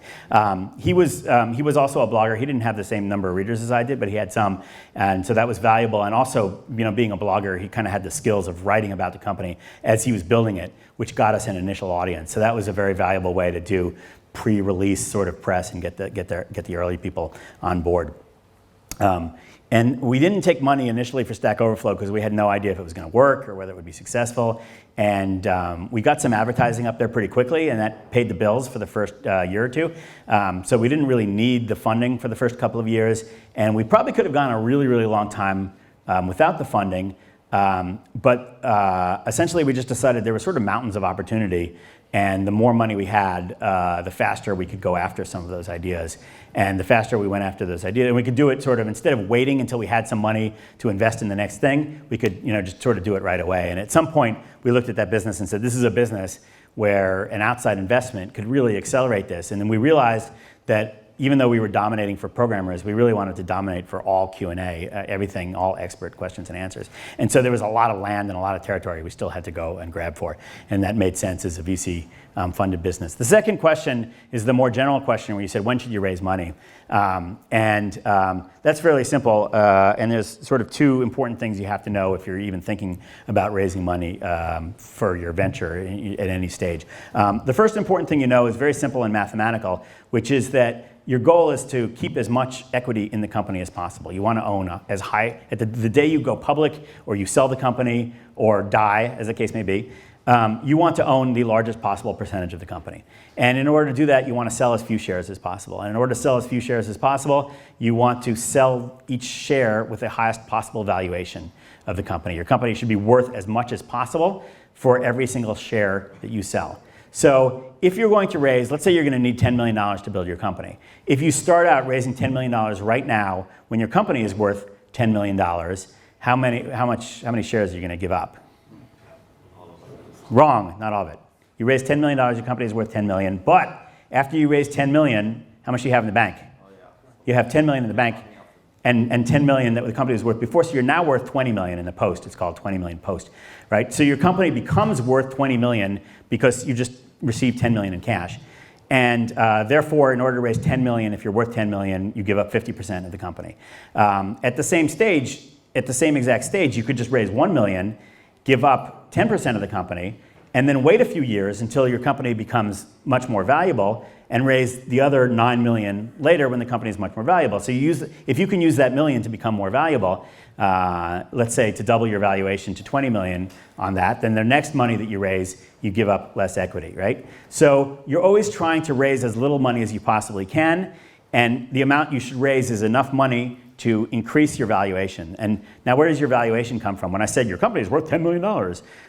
He was also a blogger. He didn't have the same number of readers as I did, but he had some, and so that was valuable. And also, you know, being a blogger, he kind of had the skills of writing about the company as he was building it, which got us an initial audience. So that was a very valuable way to do pre-release sort of press and get the early people on board. And we didn't take money initially for Stack Overflow because we had no idea if it was going to work or whether it would be successful. And we got some advertising up there pretty quickly, and that paid the bills for the first year or two. So we didn't really need the funding for the first couple of years. And we probably could have gone a really, really long time without the funding. But essentially, we just decided there were sort of mountains of opportunity. And the more money we had, the faster we could go after some of those ideas. And the faster we went after those ideas, and we could do it sort of, instead of waiting until we had some money to invest in the next thing, we could, you know, just sort of do it right away. And at some point, we looked at that business and said, this is a business where an outside investment could really accelerate this. And then we realized that even though we were dominating for programmers, we really wanted to dominate for all Q&A, everything, all expert questions and answers. And so there was a lot of land and a lot of territory we still had to go and grab for. And that made sense as a VC-funded business. The second question is the more general question where you said, when should you raise money? That's fairly simple. And there's sort of two important things you have to know if you're even thinking about raising money for your venture at any stage. The first important thing you know is very simple and mathematical, which is that your goal is to keep as much equity in the company as possible. You want to own as high, at the day you go public or you sell the company or die, as the case may be, you want to own the largest possible percentage of the company. And in order to do that, you want to sell as few shares as possible. And in order to sell as few shares as possible, you want to sell each share with the highest possible valuation of the company. Your company should be worth as much as possible for every single share that you sell. So if you're going to raise, let's say you're going to need $10 million to build your company. If you start out raising $10 million right now, when your company is worth $10 million, how many shares are you going to give up? Wrong, not all of it. You raise $10 million, your company is worth $10 million, but after you raise $10 million, how much do you have in the bank? You have $10 million in the bank, and $10 million that the company was worth before, so you're now worth $20 million in the post. It's called 20 million post, right? So your company becomes worth $20 million because you just received $10 million in cash. And therefore, in order to raise $10 million, if you're worth $10 million, you give up 50% of the company. At the same exact stage, you could just raise $1 million, give up 10% of the company, and then wait a few years until your company becomes much more valuable and raise the other $9 million later when the company is much more valuable. So if you can use that million to become more valuable, let's say to double your valuation to 20 million on that, then the next money that you raise, you give up less equity, right? So you're always trying to raise as little money as you possibly can, and the amount you should raise is enough money to increase your valuation. And now where does your valuation come from? When I said your company is worth $10 million,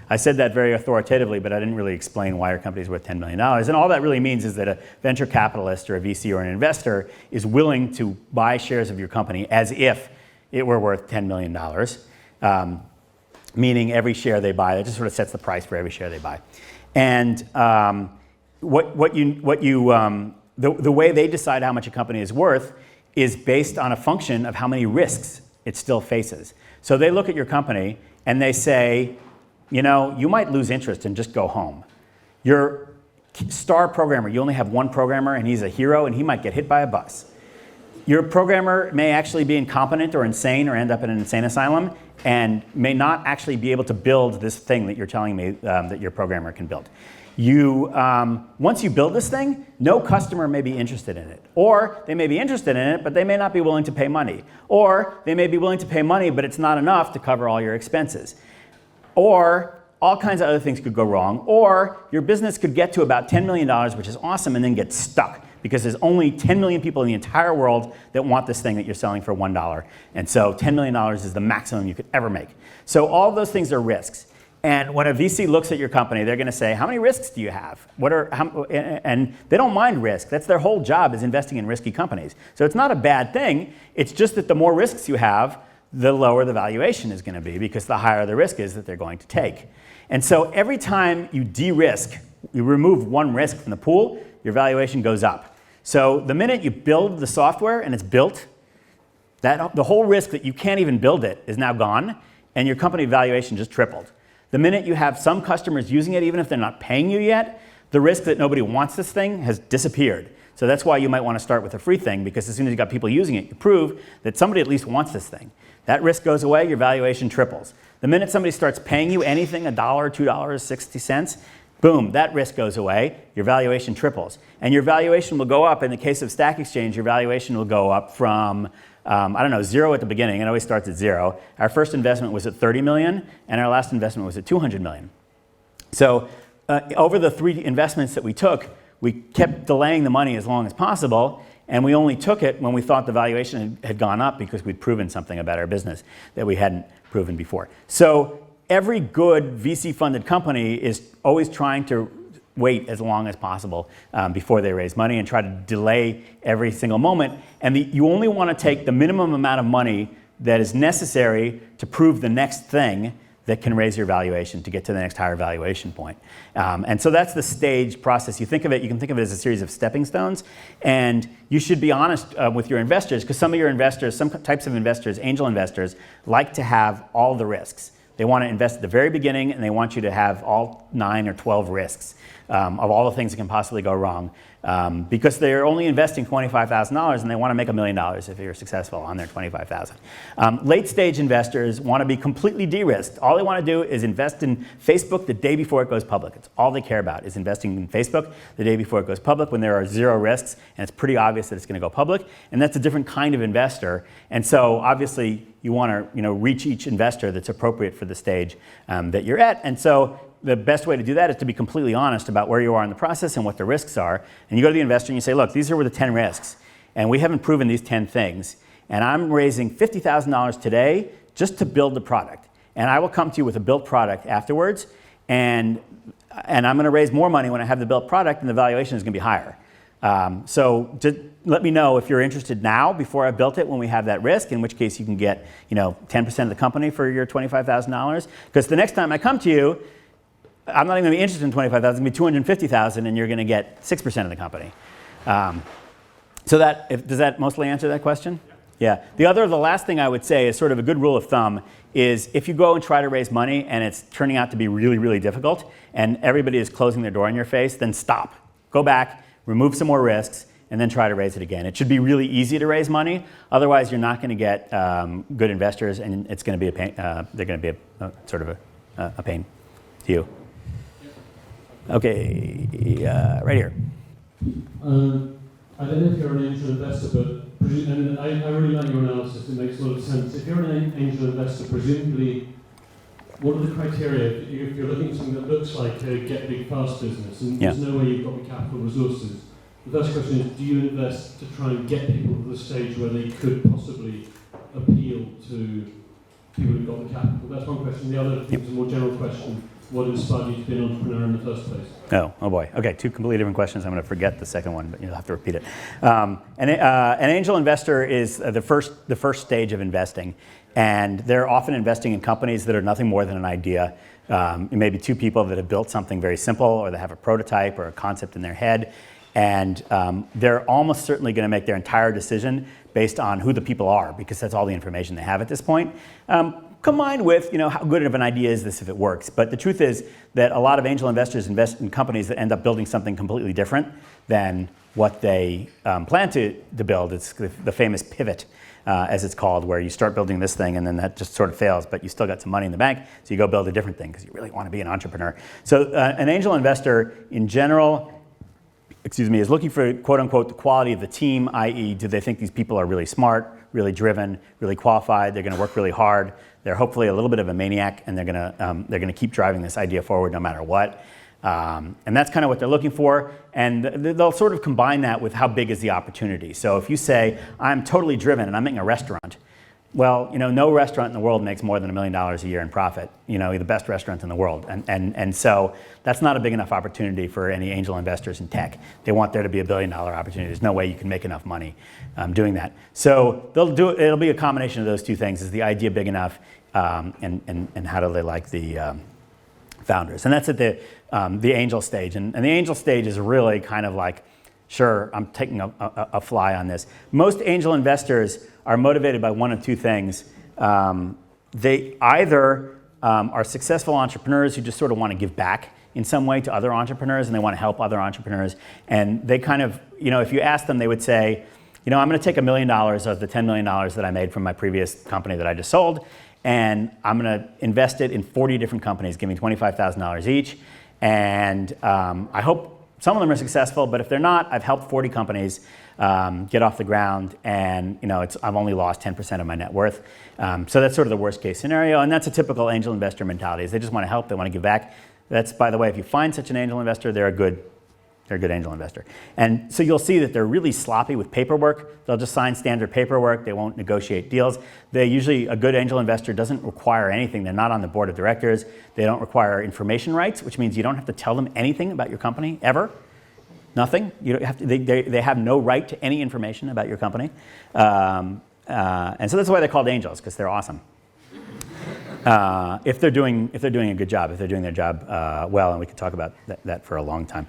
I said that very authoritatively, but I didn't really explain why your company is worth $10 million. And all that really means is that a venture capitalist or a VC or an investor is willing to buy shares of your company as if it were worth $10 million, meaning every share they buy, that just sort of sets the price for every share they buy. And the way they decide how much a company is worth is based on a function of how many risks it still faces. So they look at your company and they say, you know, you might lose interest and just go home. Your star programmer, you only have one programmer and he's a hero and he might get hit by a bus. Your programmer may actually be incompetent or insane or end up in an insane asylum and may not actually be able to build this thing that you're telling me that your programmer can build. Once you build this thing, no customer may be interested in it. Or they may be interested in it, but they may not be willing to pay money. Or they may be willing to pay money, but it's not enough to cover all your expenses. Or all kinds of other things could go wrong. Or your business could get to about $10 million, which is awesome, and then get stuck because there's only 10 million people in the entire world that want this thing that you're selling for $1. And so $10 million is the maximum you could ever make. So all of those things are risks. And when a VC looks at your company, they're going to say, how many risks do you have? And they don't mind risk. That's their whole job, is investing in risky companies. So it's not a bad thing. It's just that the more risks you have, the lower the valuation is going to be, because the higher the risk is that they're going to take. And so every time you de-risk, you remove one risk from the pool, your valuation goes up. So the minute you build the software and it's built, the whole risk that you can't even build it is now gone, and your company valuation just tripled. The minute you have some customers using it, even if they're not paying you yet, the risk that nobody wants this thing has disappeared. So that's why you might want to start with a free thing, because as soon as you've got people using it, you prove that somebody at least wants this thing. That risk goes away, your valuation triples. The minute somebody starts paying you anything, $1, $2, 60 cents, boom, that risk goes away, your valuation triples. And your valuation will go up. In the case of Stack Exchange, your valuation will go up from, I don't know, 0 at the beginning. It always starts at 0. Our first investment was at 30 million, and our last investment was at 200 million. So over the 3 investments that we took, we kept delaying the money as long as possible, and we only took it when we thought the valuation had gone up because we'd proven something about our business that we hadn't proven before. So every good VC-funded company is always trying to wait as long as possible before they raise money and try to delay every single moment. And you only want to take the minimum amount of money that is necessary to prove the next thing that can raise your valuation to get to the next higher valuation point. And so that's the stage process. You can think of it as a series of stepping stones, and you should be honest with your investors, because some of your investors, some types of investors, angel investors, like to have all the risks. They want to invest at the very beginning, and they want you to have all 9 or 12 risks of all the things that can possibly go wrong, because they're only investing $25,000 and they want to make $1 million if you're successful on their $25,000. Late stage investors want to be completely de-risked. All they want to do is invest in Facebook the day before it goes public. It's all they care about, is investing in Facebook the day before it goes public, when there are 0 risks and it's pretty obvious that it's going to go public. And that's a different kind of investor. And so obviously you want to reach each investor that's appropriate for the stage that you're at. And so the best way to do that is to be completely honest about where you are in the process and what the risks are. And you go to the investor and you say, look, these are the 10 risks, and we haven't proven these 10 things. And I'm raising $50,000 today just to build the product. And I will come to you with a built product afterwards, and I'm going to raise more money when I have the built product, and the valuation is going to be higher. So just let me know if you're interested now before I built it, when we have that risk, in which case you can get 10% of the company for your $25,000. Because the next time I come to you, I'm not even going to be interested in $25,000, it's going to be $250,000, and you're going to get 6% of the company. So does that mostly answer that question? Yeah. The last thing I would say is sort of a good rule of thumb is, if you go and try to raise money and it's turning out to be really, really difficult and everybody is closing their door in your face, then stop. Go back, remove some more risks, and then try to raise it again. It should be really easy to raise money. Otherwise, you're not going to get good investors, and it's going to be a pain. They're going to be a pain to you. Okay, right here. I don't know if you're an angel investor, but and I really like your analysis. It makes a lot of sense. If you're an angel investor, presumably, what are the criteria? If you're looking at something that looks like a get big fast business, and there's no way you've got the capital resources, the first question is, do you invest to try and get people to the stage where they could possibly appeal to people who've got the capital? That's one question. The other is a more general question. What inspired you to be an entrepreneur in the first place? Oh boy. Okay, 2 completely different questions. I'm going to forget the second one, but you'll have to repeat it. An angel investor is the first stage of investing, and they're often investing in companies that are nothing more than an idea. Maybe 2 people that have built something very simple, or they have a prototype or a concept in their head, and they're almost certainly going to make their entire decision based on who the people are, because that's all the information they have at this point. Combined with, how good of an idea is this if it works? But the truth is that a lot of angel investors invest in companies that end up building something completely different than what they plan to build. It's the famous pivot, as it's called, where you start building this thing and then that just sort of fails, but you still got some money in the bank, so you go build a different thing because you really want to be an entrepreneur. So an angel investor in general, is looking for, quote unquote, the quality of the team, i.e. do they think these people are really smart, really driven, really qualified, they're going to work really hard, they're hopefully a little bit of a maniac, and they're going to keep driving this idea forward no matter what. And that's kind of what they're looking for, and they'll sort of combine that with how big is the opportunity. So if you say, I'm totally driven and I'm making a restaurant, well, no restaurant in the world makes more than $1 million a year in profit, the best restaurant in the world. And so that's not a big enough opportunity for any angel investors in tech. They want there to be $1 billion opportunity. There's no way you can make enough money doing that. So it'll be a combination of those two things. Is the idea big enough, and how do they like the founders? And that's at the angel stage. And the angel stage is really kind of like, sure, I'm taking a fly on this. Most angel investors are motivated by one of two things. They either are successful entrepreneurs who just sort of want to give back in some way to other entrepreneurs, and they want to help other entrepreneurs. And they kind of, if you ask them, they would say, I'm going to take $1 million of the $10 million that I made from my previous company that I just sold, and I'm going to invest it in 40 different companies, give me $25,000 each. And I hope some of them are successful, but if they're not, I've helped 40 companies get off the ground, and I've only lost 10% of my net worth. So that's sort of the worst case scenario, and that's a typical angel investor mentality. Is they just want to help, they want to give back. That's, by the way, if you find such an angel investor, they're a good angel investor. And so you'll see that they're really sloppy with paperwork. They'll just sign standard paperwork. They won't negotiate deals. A good angel investor doesn't require anything. They're not on the board of directors. They don't require information rights, which means you don't have to tell them anything about your company, ever. Nothing. You don't have to, they have no right to any information about your company. And so that's why they're called angels, because they're awesome. If they're doing a good job, if they're doing their job well, and we could talk about that for a long time.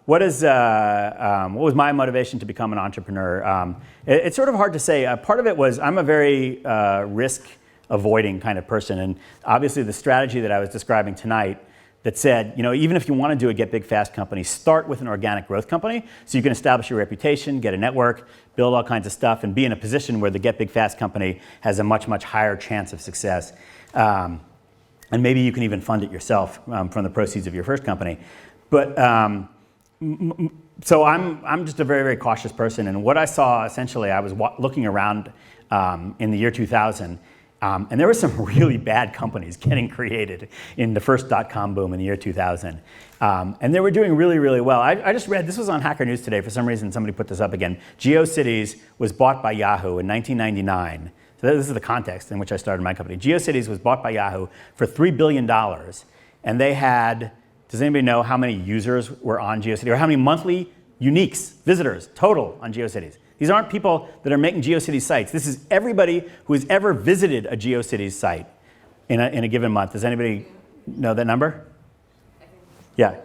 What was my motivation to become an entrepreneur? It's sort of hard to say. Part of it was I'm a very risk-avoiding kind of person, and obviously the strategy that I was describing tonight that said, even if you want to do a get big fast company, start with an organic growth company so you can establish your reputation, get a network, build all kinds of stuff, and be in a position where the get big fast company has a much, much higher chance of success. And maybe you can even fund it yourself from the proceeds of your first company. But so I'm just a very, very cautious person. And what I saw, essentially, I was looking around in the year 2000, and there were some really bad companies getting created in the first .com boom in the year 2000. And they were doing really, really well. I just read, this was on Hacker News today, for some reason somebody put this up again. GeoCities was bought by Yahoo in 1999. So this is the context in which I started my company. GeoCities was bought by Yahoo for $3 billion. And they had, does anybody know how many users were on GeoCities, or how many monthly uniques, visitors, total on GeoCities? These aren't people that are making GeoCities sites. This is everybody who has ever visited a GeoCities site in a given month. Does anybody know that number? Yeah.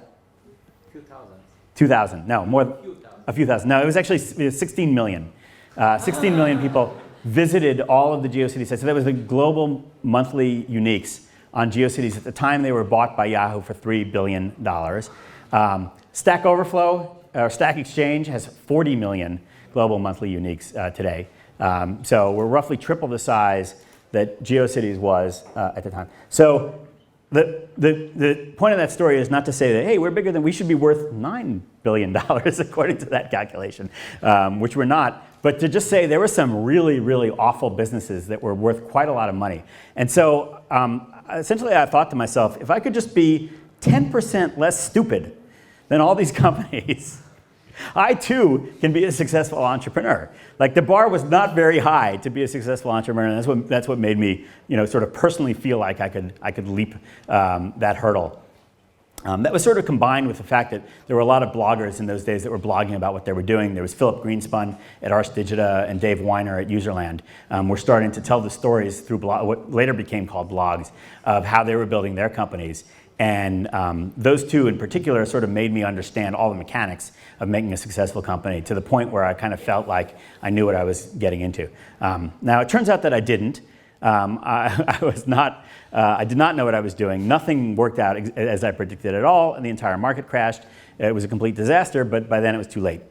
2,000. No, more. A few thousand. No, it was actually 16 million. 16 million people visited all of the GeoCities sites. So that was the global monthly uniques on GeoCities. At the time, they were bought by Yahoo for $3 billion. Stack Overflow, or Stack Exchange, has 40 million global monthly uniques today. So we're roughly triple the size that GeoCities was at the time. So the point of that story is not to say that, hey, we're bigger than, we should be worth $9 billion according to that calculation, which we're not, but to just say there were some really, really awful businesses that were worth quite a lot of money. And so essentially I thought to myself, if I could just be 10% less stupid than all these companies, I too can be a successful entrepreneur. Like, the bar was not very high to be a successful entrepreneur, and that's what made me, sort of personally feel like I could leap that hurdle. That was sort of combined with the fact that there were a lot of bloggers in those days that were blogging about what they were doing. There was Philip Greenspun at Ars Digita and Dave Weiner at Userland. Were starting to tell the stories through what later became called blogs of how they were building their companies. And those two in particular sort of made me understand all the mechanics of making a successful company to the point where I kind of felt like I knew what I was getting into. Now, it turns out that I didn't. I did not know what I was doing. Nothing worked out as I predicted at all, and the entire market crashed. It was a complete disaster, but by then it was too late.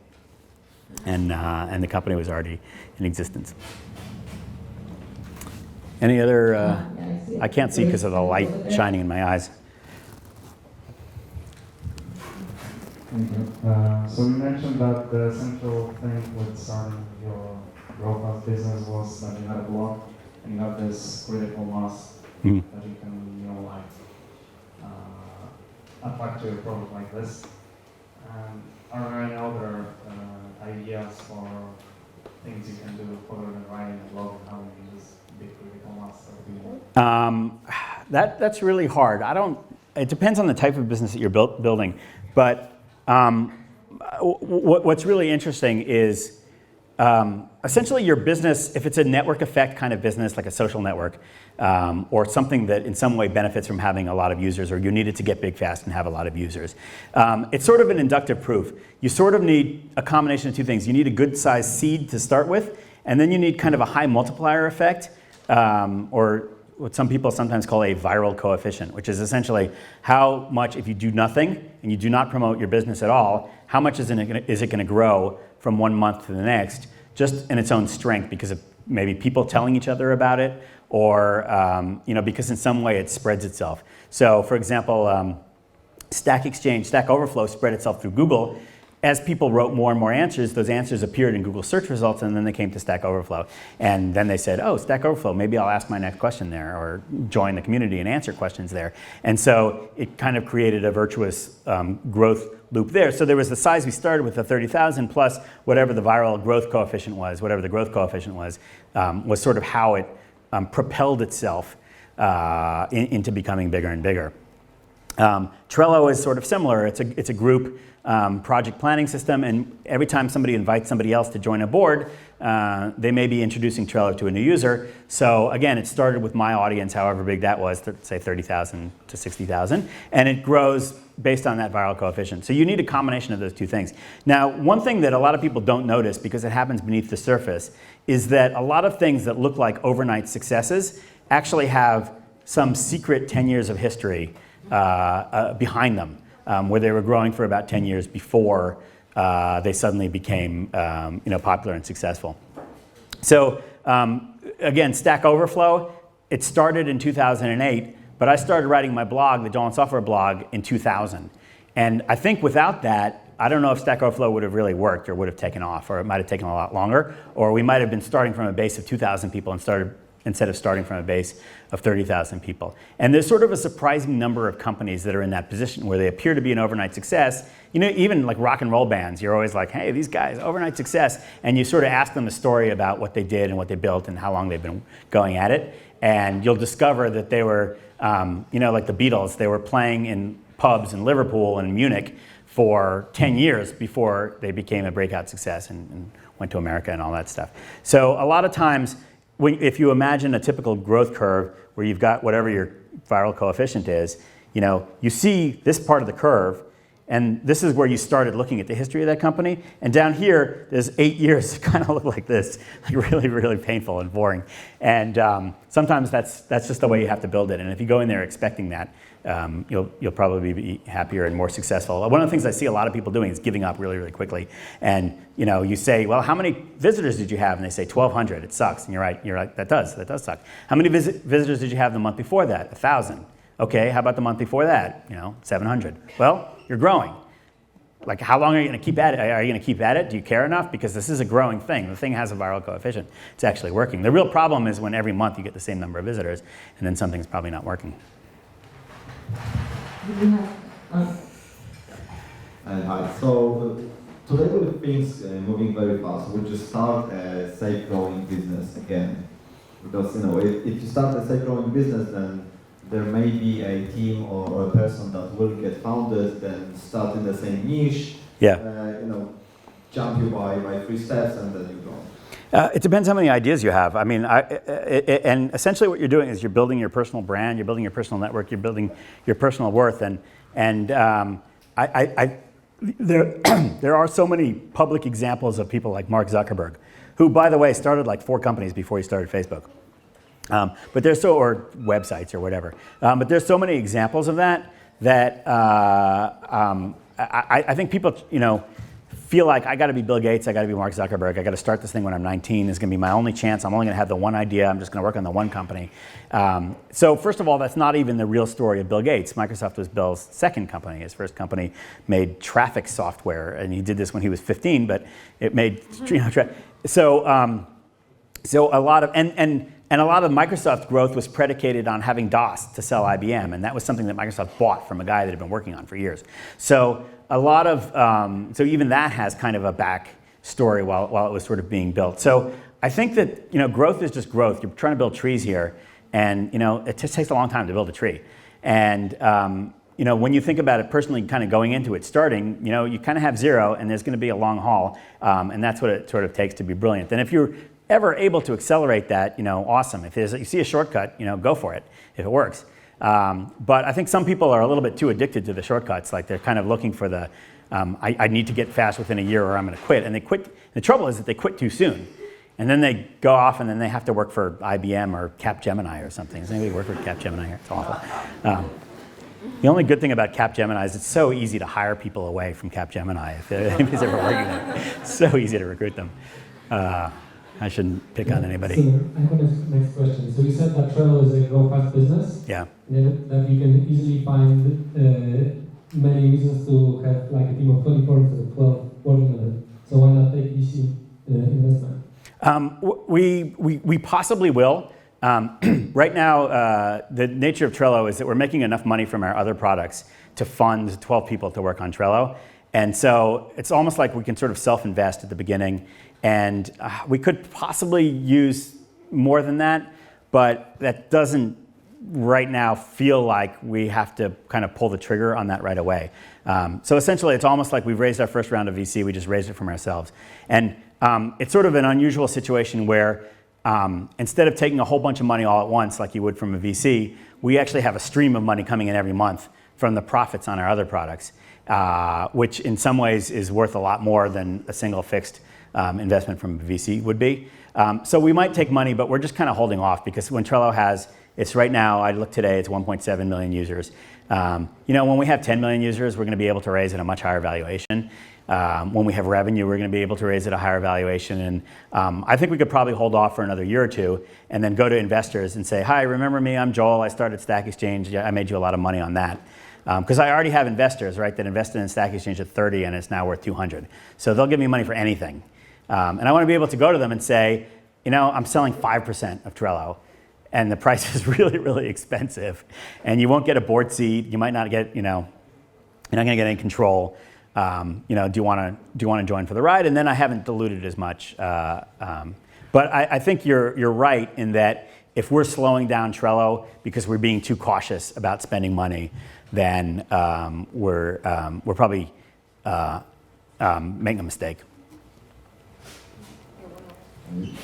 And the company was already in existence. Any other, I can't see because of the light shining in my eyes. Thank you. So you mentioned that the central thing with starting your growth business was that you had a blog and you have this critical mass that you can, attract to a product like this. Are there any other ideas or things you can do other than writing a blog and having this big critical mass? That's really hard. It depends on the type of business that you're building, but what's really interesting is essentially your business, if it's a network effect kind of business, like a social network, or something that in some way benefits from having a lot of users, or you need it to get big fast and have a lot of users. It's sort of an inductive proof. You sort of need a combination of two things. You need a good sized seed to start with, and then you need kind of a high multiplier effect, or what some people sometimes call a viral coefficient, which is essentially how much, if you do nothing and you do not promote your business at all, how much is it going to grow from one month to the next, just in its own strength, because of maybe people telling each other about it, or because in some way it spreads itself. So, for example, Stack Overflow spread itself through Google. As people wrote more and more answers, those answers appeared in Google search results, and then they came to Stack Overflow. And then they said, oh, Stack Overflow, maybe I'll ask my next question there, or join the community and answer questions there. And so it kind of created a virtuous growth loop there. So there was the size we started with, the 30,000, plus whatever the viral growth coefficient was, was sort of how it propelled itself into becoming bigger and bigger. Trello is sort of similar. It's a group project planning system, and every time somebody invites somebody else to join a board, they may be introducing Trello to a new user. So again, it started with my audience, however big that was, say 30,000 to 60,000, and it grows based on that viral coefficient. So you need a combination of those two things. Now, one thing that a lot of people don't notice, because it happens beneath the surface, is that a lot of things that look like overnight successes actually have some secret 10 years of history behind them, where they were growing for about 10 years before they suddenly became popular and successful. So again, Stack Overflow, it started in 2008, but I started writing my blog, the Dolan Software blog, in 2000. And I think without that, I don't know if Stack Overflow would have really worked or would have taken off, or it might have taken a lot longer, or we might have been starting from a base of 2,000 people instead of starting from a base of 30,000 people. And there's sort of a surprising number of companies that are in that position where they appear to be an overnight success. Even like rock and roll bands, you're always like, hey, these guys, overnight success. And you sort of ask them a story about what they did and what they built and how long they've been going at it. And you'll discover that they were, like the Beatles, they were playing in pubs in Liverpool and in Munich for 10 years before they became a breakout success and went to America and all that stuff. So a lot of times, if you imagine a typical growth curve where you've got whatever your viral coefficient is, you see this part of the curve, and this is where you started looking at the history of that company. And down here, there's 8 years that kind of look like this, like really, really painful and boring. And sometimes that's just the way you have to build it. And if you go in there expecting that, you'll probably be happier and more successful. One of the things I see a lot of people doing is giving up really, really quickly. And you say, well, how many visitors did you have? And they say 1,200. It sucks. And you're right. That does suck. How many visitors did you have the month before that? 1,000. Okay. How about the month before that? 700. Well, you're growing. Like, how long are you going to keep at it? Are you going to keep at it? Do you care enough? Because this is a growing thing. The thing has a viral coefficient. It's actually working. The real problem is when every month you get the same number of visitors, and then something's probably not working. Hi. So today with things moving very fast, would you start a safe growing business again? Because if you start a safe growing business, then there may be a team or a person that will get founded, then start in the same niche. Yeah. Jump you by 3 steps, and then you go. It depends how many ideas you have. I mean, and essentially what you're doing is you're building your personal brand, you're building your personal network, you're building your personal worth, there are so many public examples of people like Mark Zuckerberg, who, by the way, started like 4 companies before he started Facebook. But there's or websites or whatever. But there's so many examples of that I think people, feel like I got to be Bill Gates, I got to be Mark Zuckerberg, I got to start this thing when I'm 19. It's going to be my only chance. I'm only going to have the one idea. I'm just going to work on the one company. So first of all, that's not even the real story of Bill Gates. Microsoft was Bill's second company. His first company made traffic software, and he did this when he was 15. But it made so a lot of and a lot of Microsoft growth was predicated on having DOS to sell IBM, and that was something that Microsoft bought from a guy that had been working on for years. So a lot of, so even that has kind of a back story while it was sort of being built. So I think that, growth is just growth. You're trying to build trees here, and, it just takes a long time to build a tree. And, when you think about it personally, kind of going into it, starting, you kind of have zero, and there's going to be a long haul, and that's what it sort of takes to be brilliant. And if you're ever able to accelerate that, awesome. If you see a shortcut, go for it if it works. But I think some people are a little bit too addicted to the shortcuts. Like they're kind of looking for the, I need to get fast within a year or I'm going to quit. And they quit. The trouble is that they quit too soon. And then they go off and then they have to work for IBM or Capgemini or something. Does anybody work for Capgemini here? It's awful. The only good thing about Capgemini is it's so easy to hire people away from Capgemini. If anybody's ever working there, it's so easy to recruit them. I shouldn't pick on anybody. So I have a next question. So you said that Trello is a grow fast business. Yeah. And that you can easily find many reasons to have like a team of 24 instead of 12 working on it. So why not take VC investment? We possibly will. Right now, the nature of Trello is that we're making enough money from our other products to fund 12 people to work on Trello. And so it's almost like we can sort of self-invest at the beginning. And we could possibly use more than that, but that doesn't right now feel like we have to kind of pull the trigger on that right away. So essentially, it's almost like we've raised our first round of VC, we just raised it from ourselves. And it's sort of an unusual situation where instead of taking a whole bunch of money all at once like you would from a VC, we actually have a stream of money coming in every month from the profits on our other products, which in some ways is worth a lot more than a single fixed investment from a VC would be. So we might take money, but we're just kind of holding off because when Trello has, it's right now, I looked today, it's 1.7 million users. When we have 10 million users, we're going to be able to raise at a much higher valuation. When we have revenue, we're going to be able to raise at a higher valuation. And I think we could probably hold off for another year or two and then go to investors and say, hi, remember me? I'm Joel. I started Stack Exchange. I made you a lot of money on that. Because I already have investors, right, that invested in Stack Exchange at 30 and it's now worth 200. So they'll give me money for anything. And I want to be able to go to them and say, I'm selling 5% of Trello, and the price is really, really expensive, and you won't get a board seat. You might not get, you're not going to get any control. Do you want to join for the ride? And then I haven't diluted as much. But I think you're right in that if we're slowing down Trello because we're being too cautious about spending money, then we're probably making a mistake.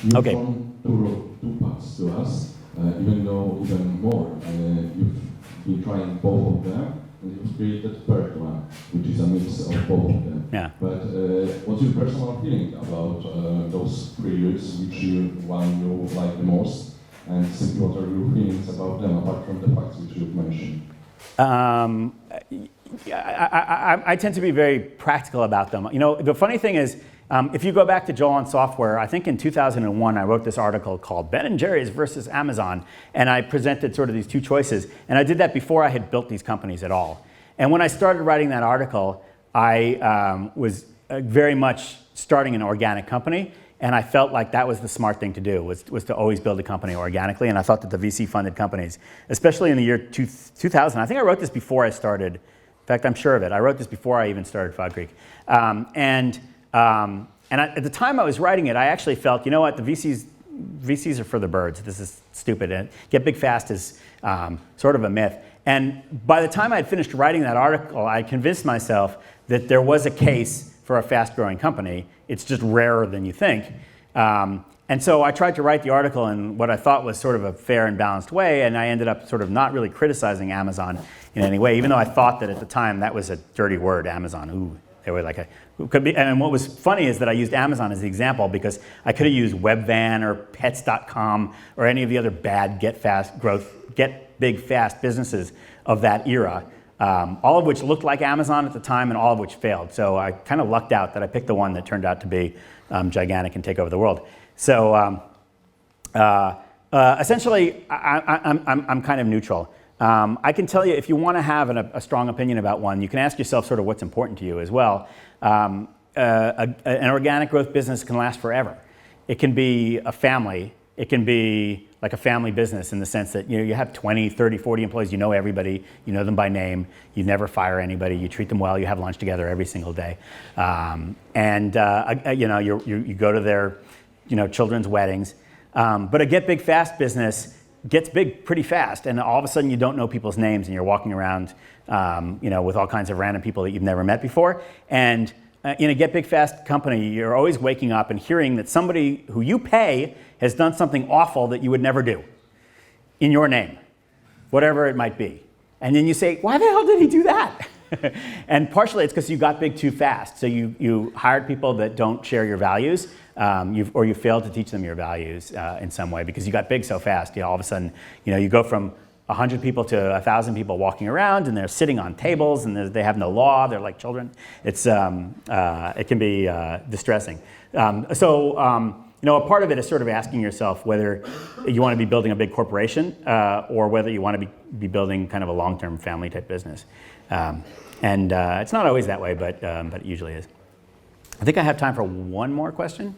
You Okay. formed two paths to us, even though even more. You've been trying both of them, and you've created a third one, which is a mix of both of them. Yeah. But what's your personal feeling about those preludes, which one you like the most, and simply what are your feelings about them, apart from the facts which you've mentioned? I tend to be very practical about them. The funny thing is, if you go back to Joel on Software, I think in 2001 I wrote this article called Ben & Jerry's versus Amazon, and I presented sort of these two choices. And I did that before I had built these companies at all. And when I started writing that article, I was very much starting an organic company, and I felt like that was the smart thing to do, was to always build a company organically. And I thought that the VC-funded companies, especially in the year 2000, I think I wrote this before I started. In fact, I'm sure of it. I wrote this before I even started Fog Creek. And at the time I was writing it, I actually felt, you know what, the VCs are for the birds. This is stupid. And get big fast is sort of a myth. And by the time I had finished writing that article, I convinced myself that there was a case for a fast-growing company. It's just rarer than you think. And so I tried to write the article in what I thought was sort of a fair and balanced way, and I ended up sort of not really criticizing Amazon in any way, even though I thought that at the time that was a dirty word, Amazon. Ooh, they were like could be. And what was funny is that I used Amazon as the example because I could have used Webvan or Pets.com or any of the other bad get big fast businesses of that era, all of which looked like Amazon at the time and all of which failed. So I kind of lucked out that I picked the one that turned out to be gigantic and take over the world. So essentially, I'm kind of neutral. I can tell you, if you want to have a strong opinion about one, you can ask yourself sort of what's important to you as well. An organic growth business can last forever. It can be a family. It can be like a family business in the sense that you have 20, 30, 40 employees. You know everybody. You know them by name. You never fire anybody. You treat them well. You have lunch together every single day. You go to their children's weddings. But a get big fast business gets big pretty fast, and all of a sudden you don't know people's names, and you're walking around, with all kinds of random people that you've never met before. And in a get big fast company, you're always waking up and hearing that somebody who you pay has done something awful that you would never do in your name, whatever it might be. And then you say, why the hell did he do that? And partially it's because you got big too fast. So you hired people that don't share your values, or you failed to teach them your values in some way because you got big so fast. All of a sudden, you go from 100 people to 1,000 people walking around, and they're sitting on tables, and they have no law. They're like children. It can be distressing. A part of it is sort of asking yourself whether you want to be building a big corporation or whether you want to be building kind of a long-term family type business. It's not always that way, but it usually is. I think I have time for one more question.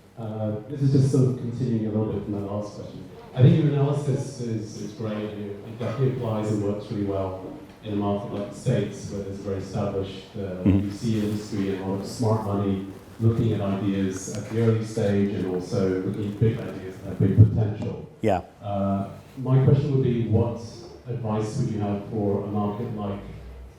This is just sort of continuing a little bit from that last question. I think your analysis is great, and it definitely applies and works really well in a market like the States, where there's a very established VC industry and a lot of smart money looking at ideas at the early stage and also looking at big ideas that have big potential. Yeah. My question would be, what advice would you have for a market like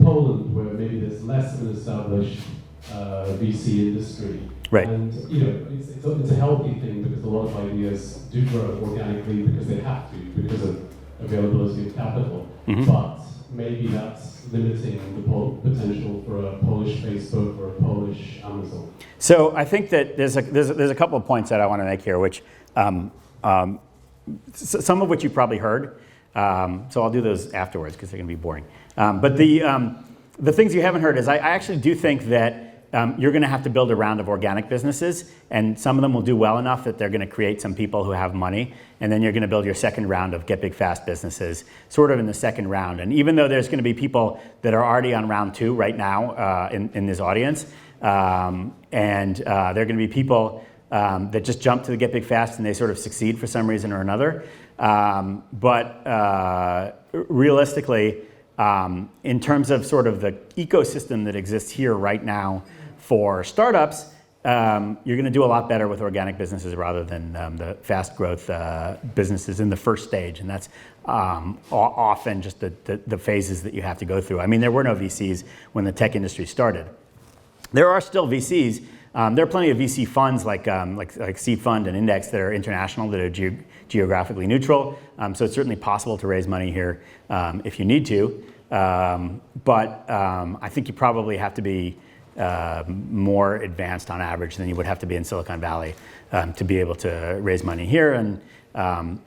Poland, where maybe there's less of an established VC industry? Right. And it's a healthy thing because a lot of ideas do grow organically because they have to, because of availability of capital. Mm-hmm. But maybe that's limiting the potential for a Polish Facebook or a Polish Amazon. So I think that there's a couple of points that I want to make here, which some of which you probably heard. So I'll do those afterwards because they're going to be boring. But the things you haven't heard is I actually do think that you're going to have to build a round of organic businesses, and some of them will do well enough that they're going to create some people who have money, and then you're going to build your second round of get big fast businesses sort of in the second round. And even though there's going to be people that are already on round 2 right now in this audience, and there are going to be people that just jump to the get big fast and they sort of succeed for some reason or another. But realistically, in terms of sort of the ecosystem that exists here right now for startups, you're going to do a lot better with organic businesses rather than the fast growth businesses in the first stage. And that's often just the phases that you have to go through. I mean, there were no VCs when the tech industry started. There are still VCs. There are plenty of VC funds like Seed Fund and Index that are international, that are geographically neutral. So it's certainly possible to raise money here if you need to. But I think you probably have to be more advanced on average than you would have to be in Silicon Valley to be able to raise money here. And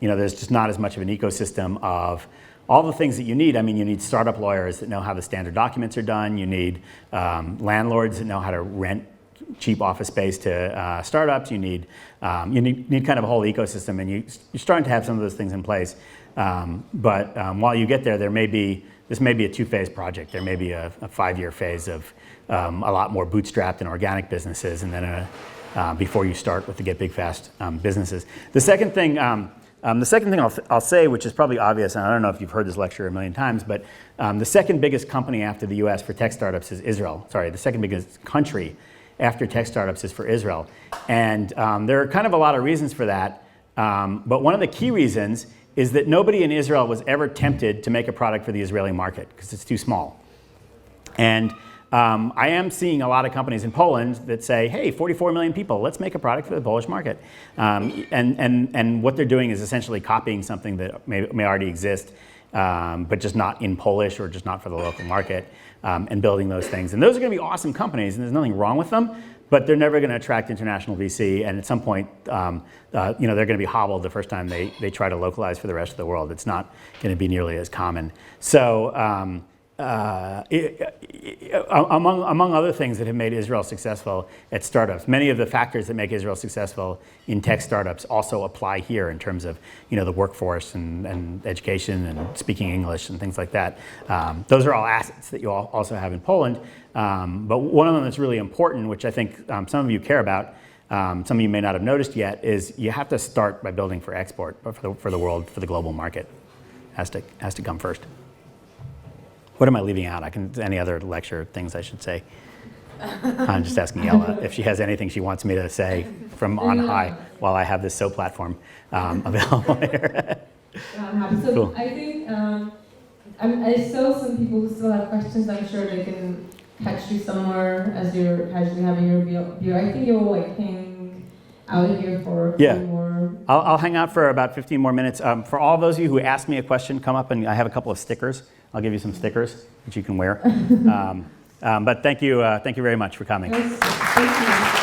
there's just not as much of an ecosystem of all the things that you need. I mean, you need startup lawyers that know how the standard documents are done. You need landlords that know how to rent cheap office space to startups. You need kind of a whole ecosystem, and you're starting to have some of those things in place. But while you get there, this may be a 2-phase project. There may be a 5-year phase of a lot more bootstrapped and organic businesses, and then before you start with the get big fast businesses. The second thing I'll say, which is probably obvious, and I don't know if you've heard this lecture a million times, but the second biggest company after the U.S. for tech startups is Israel. Sorry, the second biggest country after tech startups is for Israel. And there are kind of a lot of reasons for that. But one of the key reasons is that nobody in Israel was ever tempted to make a product for the Israeli market because it's too small. And I am seeing a lot of companies in Poland that say, hey, 44 million people, let's make a product for the Polish market. And what they're doing is essentially copying something that may already exist, but just not in Polish or just not for the local market, and building those things. And those are going to be awesome companies, and there's nothing wrong with them, but they're never going to attract international VC. And at some point, they're going to be hobbled the first time they try to localize for the rest of the world. It's not going to be nearly as common. So among other things that have made Israel successful at startups, many of the factors that make Israel successful in tech startups also apply here in terms of the workforce and education and speaking English and things like that. Those are all assets that you also have in Poland. But one of them that's really important, which I think some of you care about, some of you may not have noticed yet, is you have to start by building for export, but for the world, for the global market. Has to come first. What am I leaving out? Any other lecture things I should say? I'm just asking Ella if she has anything she wants me to say from on high while I have this SO platform available here. I'm happy. So Cool. I think I saw some people who still have questions. I'm sure they can catch you somewhere as you're casually having your beer. I think you'll hang out here for a few more. I'll hang out for about 15 more minutes. For all those of you who asked me a question, come up and I have a couple of stickers. I'll give you some stickers that you can wear. But thank you very much for coming. Yes, thank you.